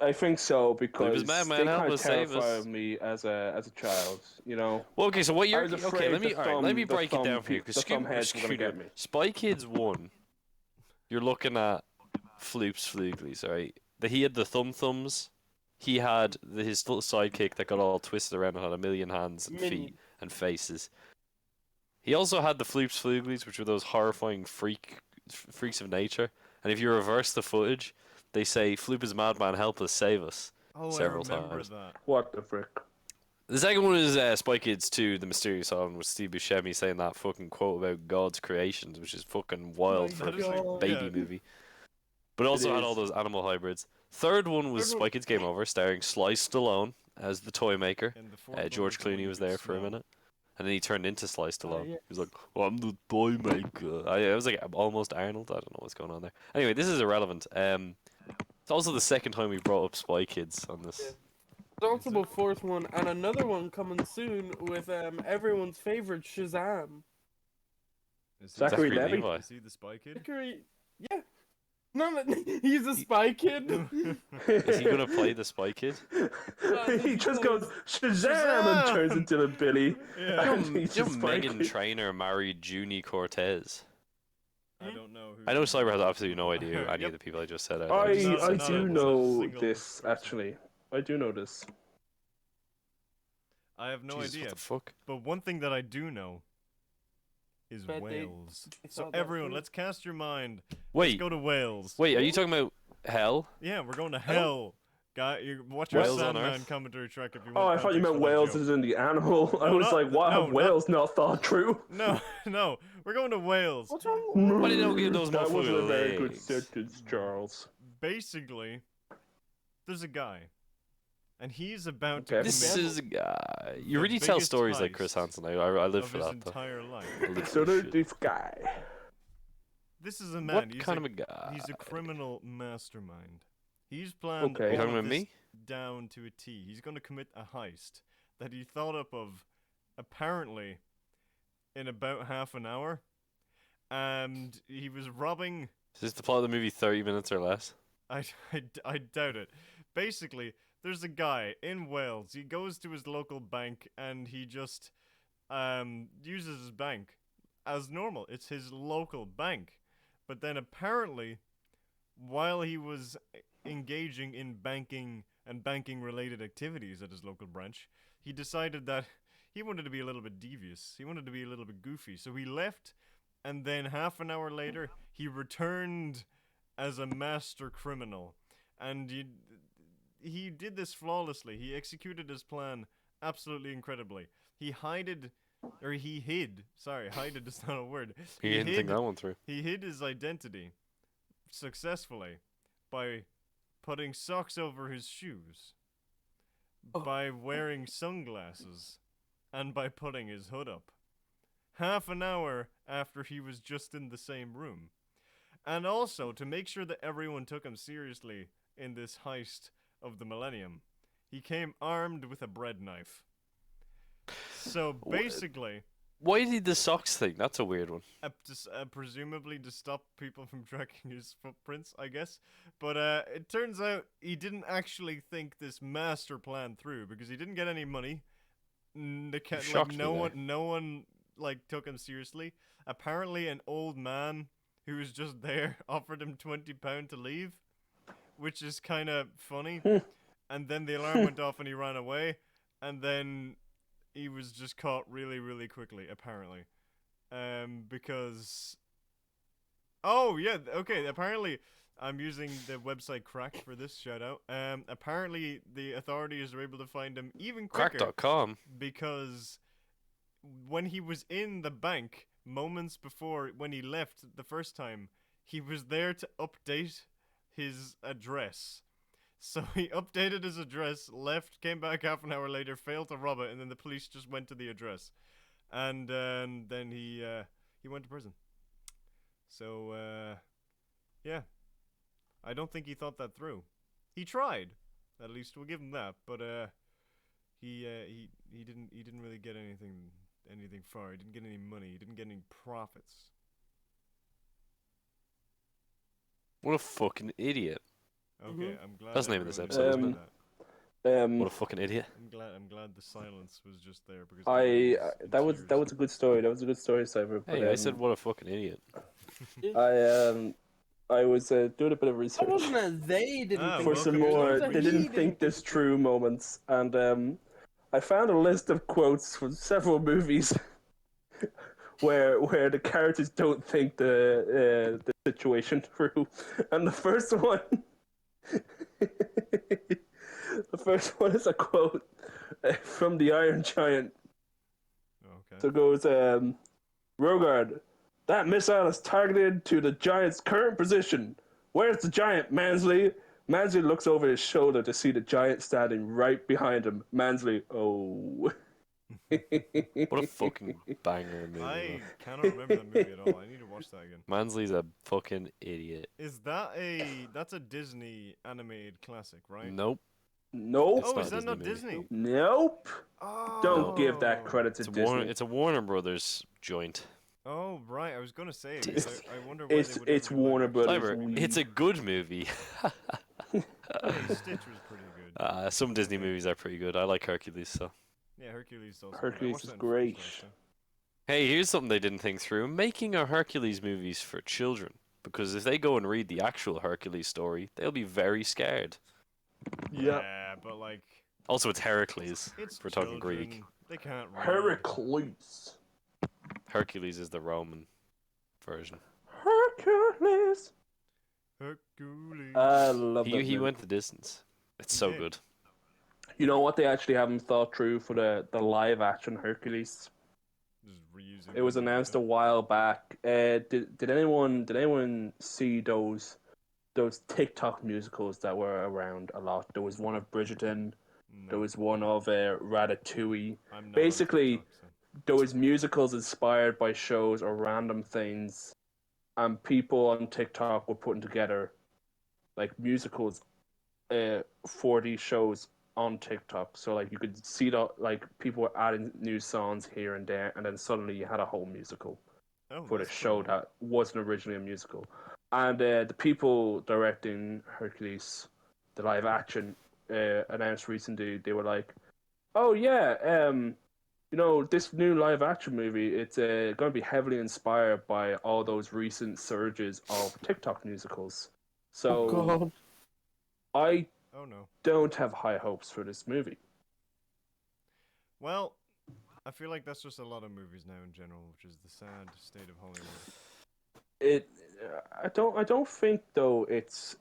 I think so because Madman, they help kind of us, save us. terrified me as a child. You know. Well, okay. So what I you're was okay? afraid Let me the let me thumb- the break it thumb down for you. pe- the thumb heads were gonna get me. Spy Kids 1, you're looking at Floops, Fluglies. All right. He had the thumbs. He had his little sidekick that got all twisted around and had a million hands and Minion. feet and faces. He also had the Floops, Fluglies, which were those horrifying freaks of nature. And if you reverse the footage, they say, "Floop is a madman, help us, save us." Oh, several I remember times. that. What the frick? The second one is Spy Kids 2, The Mysterious Island, with Steve Buscemi saying that fucking quote about God's creations, which is fucking wild My for That is a like- baby yeah. movie. But it also had all is. those animal hybrids. Third one was Third one- Spy Kids Game Over, starring Sly Stallone as the toy maker. And the fourth one George the one Clooney you was could there for a smell. minute. And then he turned into Sly Stallone. yes. He was like, "Oh, I'm the toy maker." I was like almost Arnold. I don't know what's going on there. Anyway, this is irrelevant. It's also the second time we brought up Spy Kids on this. Yeah. There's also a fourth one and another one coming soon with everyone's favorite Shazam. Is he, Zachary Zachary Levi? Levi. is he the spy kid? Zachary, yeah. No, he's a spy kid. Is he gonna play the Spy Kid? He just goes Shazam Shazam! and turns into a Billy. Yeah. And he's You know a Spy Megan Kid. Trainor married Junie Cortez. I don't know who. I know Cyber has absolutely no idea who any Yep. of the people I just said are. I It's not- I not do a know single this person. actually. I do know this. I have no Jesus, idea. what the fuck? But one thing that I do know is Bet they- Wales. they So saw that everyone, too. let's cast your mind. Let's Wait, go to Wales. wait, are you talking about Hell? Yeah, we're going to hell. Guy, you watch your Wales on Sandman Earth? commentary track if you Oh, want. I thought you meant context for that Wales joke. is in the animal. I No, was not- like, what no, have not- Wales not thought true? No, no, we're going to Wales. What's wrong? Why did they give those That wasn't a motherfuckers very good legs? sentence, Charles. Basically, there's a guy, and he's about Okay. to This commit is a guy. You The really tell biggest stories like Chris heist Hansen. I live of for his that. Though. entire life. I live for So this there's shit. this guy. This is a man. What he's kind a, of a guy? He's a criminal mastermind. He's planned Okay. Are you all talking of about this me? down to a T. He's going to commit a heist that he thought up of apparently in about half an hour, and he was robbing. Is this the plot of the movie 30 minutes or less? I doubt it. Basically, there's a guy in Wales. He goes to his local bank and he just uses his bank as normal. It's his local bank. But then apparently, while he was engaging in banking and banking related activities at his local branch, he decided that he wanted to be a little bit devious. He wanted to be a little bit goofy. So he left, and then half an hour later, he returned as a master criminal. And he did this flawlessly. He executed his plan absolutely incredibly. He hid, sorry, hided is not a word. He didn't think that one through. He hid his identity successfully by putting socks over his shoes, by wearing sunglasses, and by putting his hood up. Half an hour after he was just in the same room. And also, to make sure that everyone took him seriously in this heist of the millennium, he came armed with a bread knife. So basically, Why did he the socks thing? That's a weird one. presumably to stop people from tracking his footprints, I guess. But it turns out he didn't actually think this master plan through because he didn't get any money. Shocked No me one like took him seriously. Apparently, an old man who was just there offered him £20 to leave, which is kind of funny. And then the alarm went off and he ran away, and then he was just caught really, really quickly, apparently. Because... Oh, yeah, okay, apparently I'm using the website Cracked for this shout out. Apparently the authorities were able to find him even quicker Crack.com. because when he was in the bank moments before when he left the first time, he was there to update his address. So he updated his address, left, came back half an hour later, failed to rob it, and then the police just went to the address, and then he went to prison. So yeah, I don't think he thought that through. He tried, at least we'll give him that, but he didn't really get anything far. He didn't get any money. He didn't get any profits. What a fucking idiot. Okay, I'm glad. That's the name of this everyone episode, knows isn't that. What a fucking idiot. I'm glad the silence was just there because that was tears. a good story. That was a good story, Cyber. But, Hey, I said what a fucking idiot. I was doing a bit of That research wasn't a they didn't Ah, think for welcome some to more Story it was a they Breach. didn't he think this it. true moments, and I found a list of quotes from several movies where the characters don't think the situation through, and the first one. The first one is a quote from the Iron Giant. Okay. So it goes, Rogard, that missile is targeted to the Giant's current position. Where's the Giant, Mansley? Mansley looks over his shoulder to see the Giant standing right behind him. Mansley, oh. What a fucking banger movie. I cannot remember that movie at all. I need to watch that again. Mansley's a fucking idiot. Is that's a Disney animated classic, right? Nope. Nope. It's Oh, not is a that Disney not movie. Disney? Nope. Oh. Don't give that credit to It's a Disney. It's a Warner Brothers joint. Oh right, I was gonna say it. Disney. I wonder why they would. It's ever do Warner live Brothers. Cyber, it's a good movie. action. Hey, Stitch was pretty good. Some Disney movies are pretty good. I like Hercules, so. Yeah, Hercules also. Hercules good. I watched is that in great. French last time. Hey, here's something they didn't think through. Making a Hercules movies for children. Because if they go and read the actual Hercules story, they'll be very scared. Yeah. Yeah, but like. Also, it's Heracles. It's If we're talking children. Greek. They can't read. Heracles. Hercules is the Roman version. Hercules. Hercules. I love that He movie. went the distance. It's He so did. good. You know what they actually haven't thought through for the live action Hercules? Just reusing. It was announced a while back. Did anyone see those TikTok musicals that were around a lot? There was one of Bridgerton. No, There was one of Ratatouille. I'm not basically- on TikTok, so. There was musicals inspired by shows or random things, and people on TikTok were putting together like musicals for these shows on TikTok. So like you could see that like people were adding new songs here and there, and then suddenly you had a whole musical Oh, for the that's show cool. that wasn't originally a musical. And the people directing Hercules, the live action, announced recently they were like, "Oh yeah, this new live action movie, it's going to be heavily inspired by all those recent surges of TikTok musicals." So Oh god. I Oh no. don't have high hopes for this movie. Well, I feel like that's just a lot of movies now in general, which is the sad state of Hollywood. I don't think though it's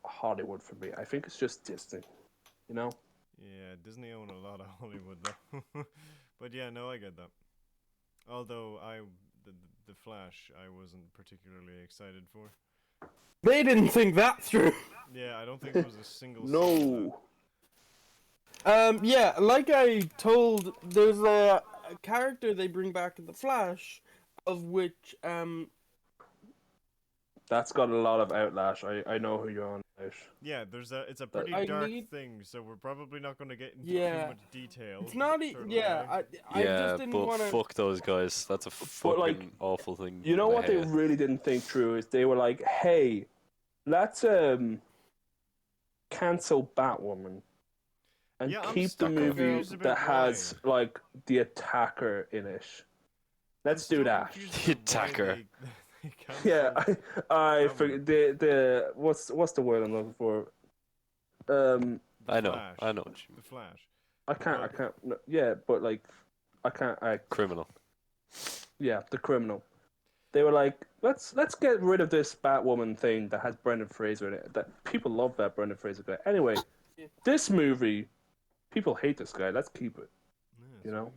Hollywood for me. I think it's just Disney, you know. Yeah, Disney own a lot of Hollywood though. But yeah, no, I get that. Although the Flash, I wasn't particularly excited for. They didn't think that through. Yeah, I don't think there was a single. scene of that. No. Yeah, like I told, there's a character they bring back in the Flash, of which That's got a lot of outlash. I know who you're on about. Yeah, it's a pretty I dark need- thing, so we're probably not going to get into Yeah. too much detail. it's not. certainly. I Yeah, just didn't but want to. fuck those guys. That's a fucking like, awful thing. You know I what they hate it. really didn't think through is they were like, "Hey, let's cancel Batwoman and Yeah, I'm keep the still movie confused that about has why. like the attacker in it. Let's I'm do still that." confused The about why attacker. they Yeah, cancelled I Batwoman. forget the what's the word I'm looking for? The I know. Flash. I know what you mean. The Flash. I can't. Yeah, but like, I can't. Criminal. Yeah, the criminal. They were like, let's get rid of this Batwoman thing that has Brendan Fraser in it. That people love that Brendan Fraser guy. Anyway, Yeah. this movie, people hate this guy. Let's keep it. Yeah, You it's know? weird.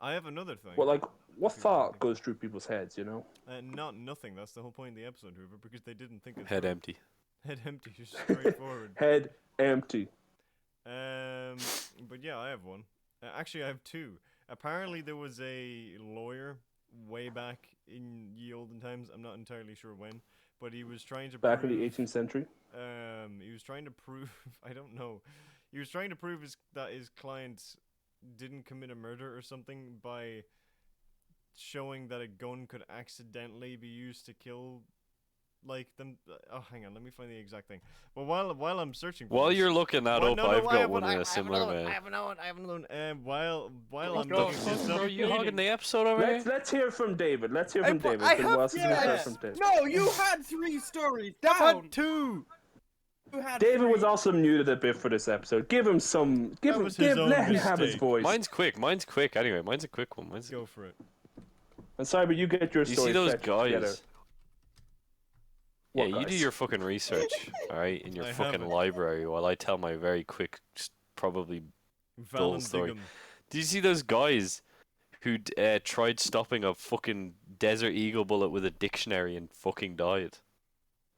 I have another thing. Well, like, what People thought think- goes through people's heads? You know? Not nothing. That's the whole point of the episode, Hoover, because they didn't think it Head through. empty. Head empty, just straightforward. Head empty. But yeah, I have one. Actually, I have two. Apparently, there was a lawyer way back in ye olden times. I'm not entirely sure when, but he was trying to Back in prove, the 18th century. he was trying to prove. I don't know. He was trying to prove that his client didn't commit a murder or something by showing that a gun could accidentally be used to kill, like them. Oh, hang on, let me find the exact thing. But while I'm searching for While this, you're looking that well, up, no, I've I got have one in I a have similar another one, vein. I have another one. While I'm Go. looking this Bro, up, are you hogging the episode over here? Let's hear from David. Let's hear Hey, from but David. I It's been a have- while since we've heard yes. from David. No, you had 3 stories I've down. had two. You had David 3. was also muted a bit for this episode. Give him some. Give That him. was his own Let him have his mistake. voice. Mine's quick. Mine's quick. Anyway, mine's a quick one. Mine's. Go for it. And Cyber, you get your You story. see those fetched together. guys? Yeah, What you do guys? your fucking research, alright, in your I fucking haven't. library while I tell my very quick, probably. Dull story. Valendigum. Do you see those guys who tried stopping a fucking Desert Eagle bullet with a dictionary and fucking died?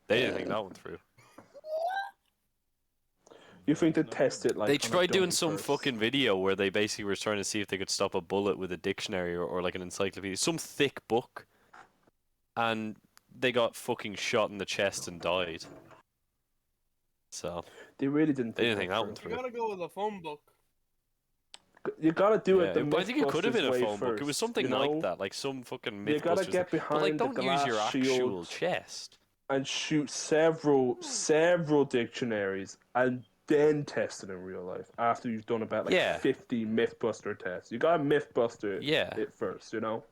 They didn't think that one through. You think they That's not test it like? They on a tried doing dummy some first. fucking video where they basically were trying to see if they could stop a bullet with a dictionary or like an encyclopedia, some thick book, and they got fucking shot in the chest and died. So They really didn't. they didn't think that one You through. gotta go with a phone book. You gotta do it. The but I think it could have been a Mythbusters way phone book. It was first, something you know? like that, like some fucking You gotta Mythbusters. get But like, behind the don't use your glass actual shield chest. and shoot several dictionaries and then test it in real life after you've done about like Yeah. 50 Mythbuster tests. You gotta Mythbuster Yeah. it first, you know?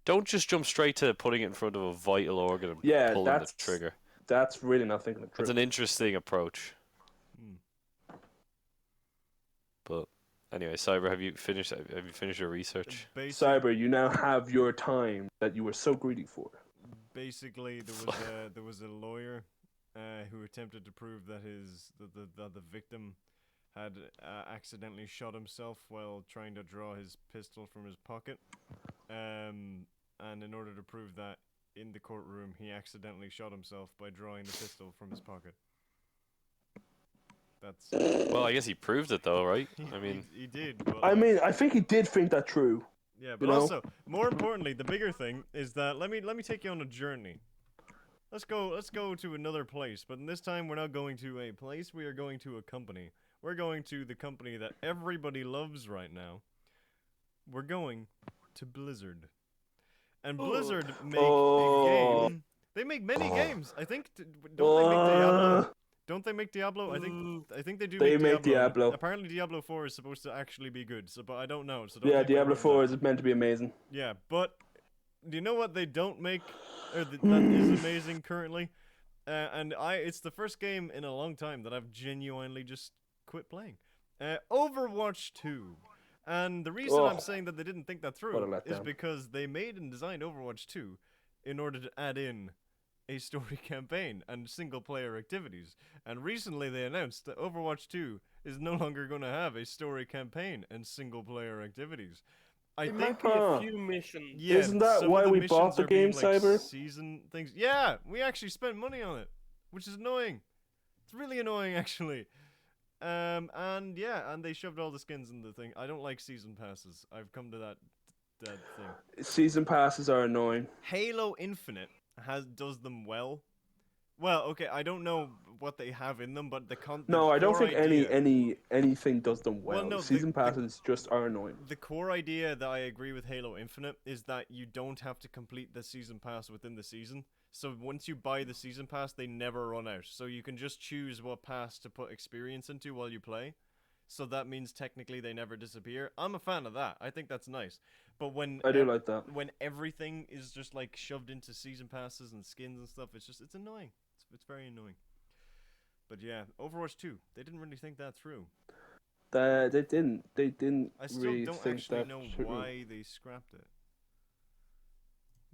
Don't just jump straight to putting it in front of a vital organ and Yeah, pulling the that's trigger. That's really not thinking the That's truth. an interesting approach. Hmm. But anyway, Cyber, have you finished your research? Cyber, you now have your time that you were so greedy for. Basically, there was a lawyer who attempted to prove that the victim had accidentally shot himself while trying to draw his pistol from his pocket. And in order to prove that in the courtroom, he accidentally shot himself by drawing the pistol from his pocket. That's. Well, I guess he proved it though, right? I mean, he did. But I mean, I think he did think that true. yeah, but know? also more importantly, the bigger thing is that let me take you on a journey. Let's go to another place, but this time we're not going to a place. We are going to a company. We're going to the company that everybody loves right now. We're going to Blizzard. And Blizzard make a game. They make many games. I think. Don't they make Diablo? Don't they make Diablo? I think they do. They make make Diablo. Apparently, Diablo 4 is supposed to actually be good. So, but I don't know. So don't Yeah, take my Diablo word for 4 that. is meant to be amazing. Yeah, but do you know what they don't make? Or that is amazing currently. And it's the first game in a long time that I've genuinely just quit playing. Overwatch 2. And the reason I'm saying that they didn't think that What a through is letdown. because they made and designed Overwatch 2 in order to add in a story campaign and single player activities. And recently they announced that Overwatch 2 is no longer going to have a story campaign and single player activities. I It think might be Huh. a few missions. yeah, Isn't that some of why the we missions bought the are being, game, like, Cyber? season things. Yeah, we actually spent money on it, which is annoying. It's really annoying, actually. And yeah, and they shoved all the skins in the thing. I don't like season passes. I've come to that thing. Season passes are annoying. Halo Infinite does them well. Well, okay, I don't know what they have in them, but the No, I don't core think idea- anything does them well. no, Season passes just are annoying. The core idea that I agree with Halo Infinite is that you don't have to complete the season pass within the season. So once you buy the season pass, they never run out. So you can just choose what pass to put experience into while you play. So that means technically they never disappear. I'm a fan of that. I think that's nice. But when I do like that. when everything is just like shoved into season passes and skins and stuff, it's annoying. It's very annoying. But yeah, Overwatch 2, they didn't really think that through. They didn't. They didn't I still really don't think actually that know through. why they scrapped it.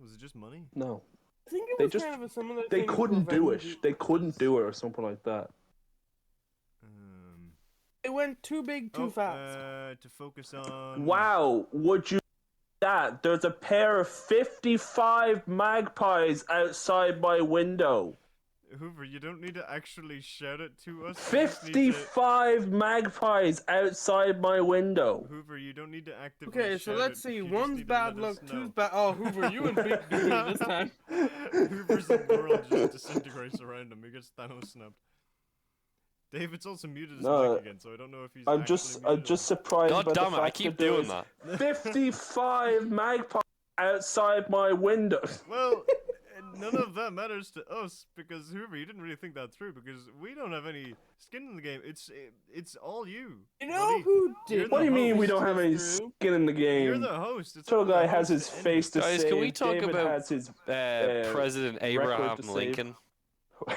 Was it just money? No, I think it They was just- kind of a similar they thing to couldn't do it. Avengers. They couldn't do it or something like that. It went too big too fast. To focus on. Wow, would you that? There's a pair of 55 magpies outside my window. Hoover, you don't need to actually shout it to us. You just need to- 55 magpies outside my window. Hoover, you don't need to actively Okay, so shout let's it, see. you just One's need to bad let luck, us know. two's bad. Oh, Hoover, you and Big Boo this time. Hoover's world just disintegrates around him. He gets Thanos snapped. David's also muted his No, mic again, so I don't know if he's. I'm actually just muted. surprised God about damn the it! I fact keep that doing there's that. 55 magpies outside my window. Well, none of that matters to us because Hoover, you didn't really think that through because we don't have any skin in the game. It's all you. You know buddy. who You're did? What do you the mean we host. don't have any Drew? skin in the You're game? the host. It's Turtle up to the guy has host his to end face it. to Guys, save. can we talk David about has his President record Abraham to save. Lincoln? I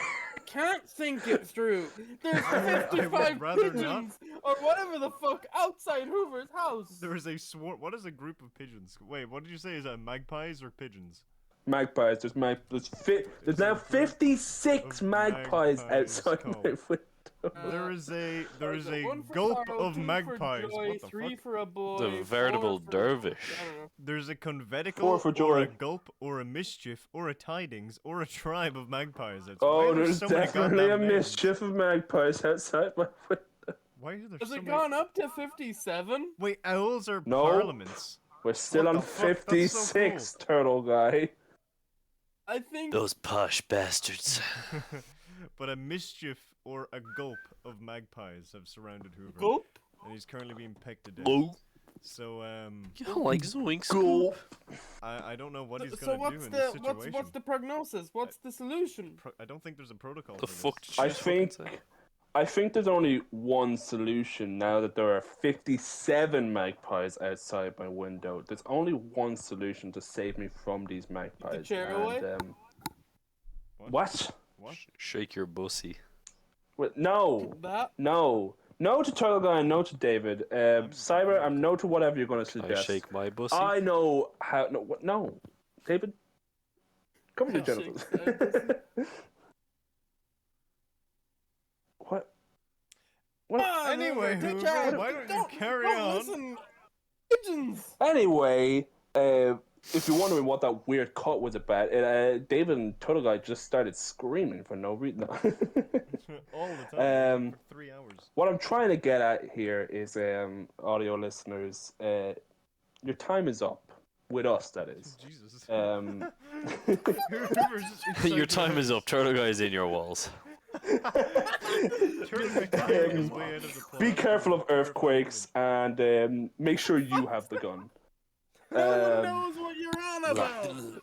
can't think it through. There's I would 55 rather not. pigeons or whatever the fuck outside Hoover's house. There is a swarm. What is a group of pigeons? Wait, what did you say? Is that magpies or pigeons? Magpies. There's now 56 of magpies magpies outside called. my window. There is a One for gulp sorrow, of two for magpies. joy, What the three fuck? for a boy. The veritable four for- dervish. I don't know. There's a conventicle, Four for or a joy. gulp, or a mischief, or a tidings, or a tribe of magpies. Why Oh, are there there's so many definitely a goddamn names? mischief of magpies outside my window. Why are there Has so it many? gone up to 57? Wait, owls are No. parliaments. We're still What on the fuck? That's so 56, turtle guy. I think. Those posh bastards. But a mischief or a gulp of magpies have surrounded Hoover, Gulp? and he's currently being pecked to death. Go. So You like zoinks? Go. I don't know what he's So gonna what's do in the this situation. what's the prognosis? What's the solution? I don't think there's a protocol. The for fuck this. did you I just fucking think- say? I think there's only one solution now that there are 57 magpies outside my window. There's only one solution to save me from these magpies. chair and, away? What? What? Shake your bussy. Wait, no. That? No. No to Turtle Guy and no to David. Cyber, I'm no to whatever you're going to I suggest. shake my bussy. I know how. No, what? No. David? Come to Shake Jennifer. that What? What? Ah, Anyway, Hoover, Hoover, take why charge. don't you carry don't on? Listen. Pigeons. Anyway, if you're wondering what that weird cut was about, David and Turtle Guy just started screaming for no reason. All the time. Um, For 3 hours. What I'm trying to get at here is, audio listeners, your time is up. With us, that is. Jesus. Um, Your time is up. Turtle Guy's in your walls. be careful of earthquakes and make sure you have the gun. No one Um, knows what you're on about.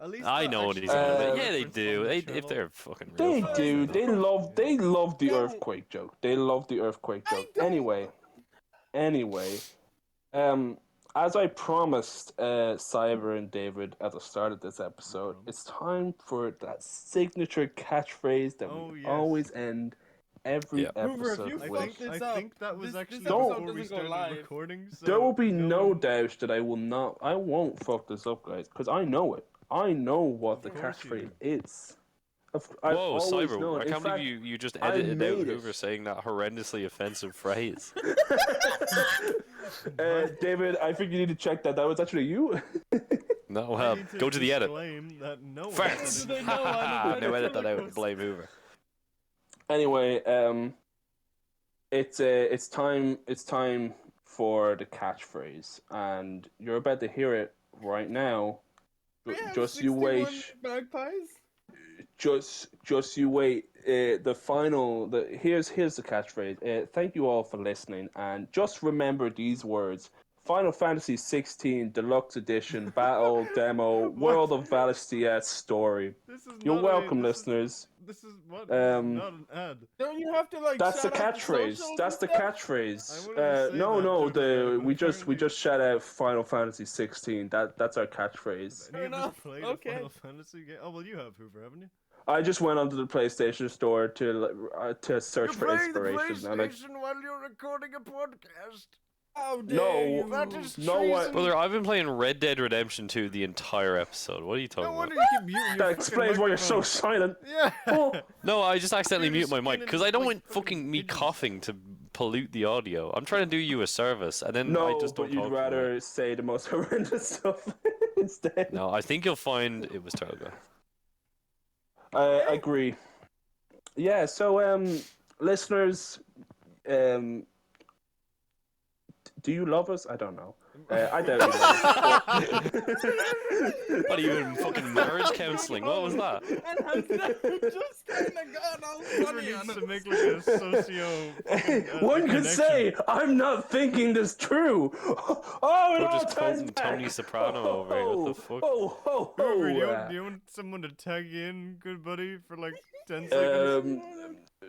At least I that know what actually he's on about. Uh, Yeah, they reference do. on the If channel. they're fucking real They fans, do. They love the No. earthquake joke. They love the earthquake joke. Anyway, as I promised Cyber and David at the start of this episode, it's time for that signature catchphrase that Oh, we yes. always end every Yeah. Hoover, if episode you I with. fuck think, this I up, think that was this actually episode before we doesn't go started live. recording. So There will be no one- doubt that I won't fuck this up, guys, because I know it. I know what the Of course you catchphrase do. is. I've Whoa, always Cyber! known. I In can't fact, believe you just I edited out made it. Hoover saying that horrendously offensive phrase. David, I think you need to check that. That was actually you. No, I well, need to go to the edit. disclaim that no one Facts. said They it. know I'm No, edit that out. ventriloquist. Blame Hoover. Anyway, it's time for the catchphrase, and you're about to hear it right now. We have Just you 61 wait. Magpies? Just you wait. Here's the catchphrase. Thank you all for listening, and just remember these words: Final Fantasy 16 Deluxe Edition Battle Demo World of Valistia Story. This is You're not welcome, this is- listeners. This is what? This is Um, not an ad. Don't you have to like? That's the shout out catchphrase. socials That's and the stuff? I catchphrase. wanted to say No, that, no. Joe, but We just apparently- shout out Final Fantasy 16. That's our catchphrase. Any of us enough, played okay. a Final Fantasy game? Oh well, you have Hoover, haven't you? I just went onto the PlayStation Store to search for inspiration. And while you're recording a podcast. How dare No, you? That is no one. treason. Brother, I've been playing Red Dead Redemption 2 the entire episode. What are you No talking wonder about? you keep muting your That fucking explains why you're so microphone. silent. Yeah. Oh. No, I just accidentally You're mute just my mic spinning because I don't like want fucking fucking me pigeons. coughing to pollute the audio. I'm trying to do you a service, and then I No, just don't but you'd talk for a minute. rather say the most horrendous stuff instead. No, I think you'll find it was Toga. I agree. Yeah, so listeners, do you love us? I don't know. I doubt you love us. What are you in fucking marriage counselling? What was that? And I've just kind of got all Whoever funny needs on to it. make like a socio. One could connection. say, I'm not thinking this true. Oh, it We're all just ties quoting back. Tony Soprano over here. What the fuck? Whoever, do you want someone to tag you in, good buddy, for like 10 seconds?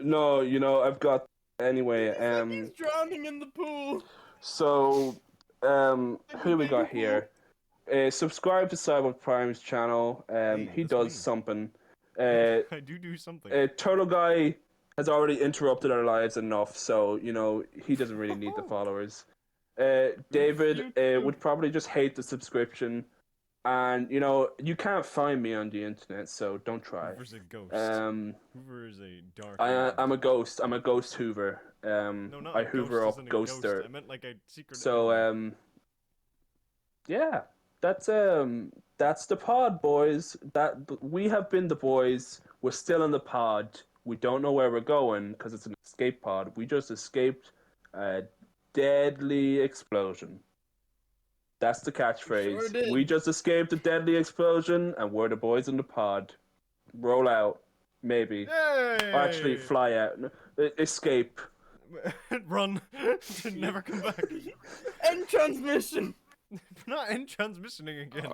No, you know, I've got... Anyway, He's drowning in the pool. so, who we got here? Subscribe to Cyber Prime's channel. Hey, He that's does me. something. I do something. Turtle Guy has already interrupted our lives enough, so, you know, he doesn't really need the followers. David would probably just hate the subscription. And, you know, you can't find me on the internet, so don't try. Hoover's a ghost. Hoover is a dark. I'm a ghost. I'm a ghost Hoover. No, not I a hoover ghost, up isn't a ghost ghost. dirt. I meant like a secret. So, yeah, that's the pod, boys. That we have been the boys. We're still in the pod. We don't know where we're going because it's an escape pod. We just escaped a deadly explosion. That's the catchphrase. Sure did. We just escaped a deadly explosion, and we're the boys in the pod. Roll out, maybe. Yay! Or actually, fly out. Escape. Run. To never come back. End transmission. Not end transmissioning again.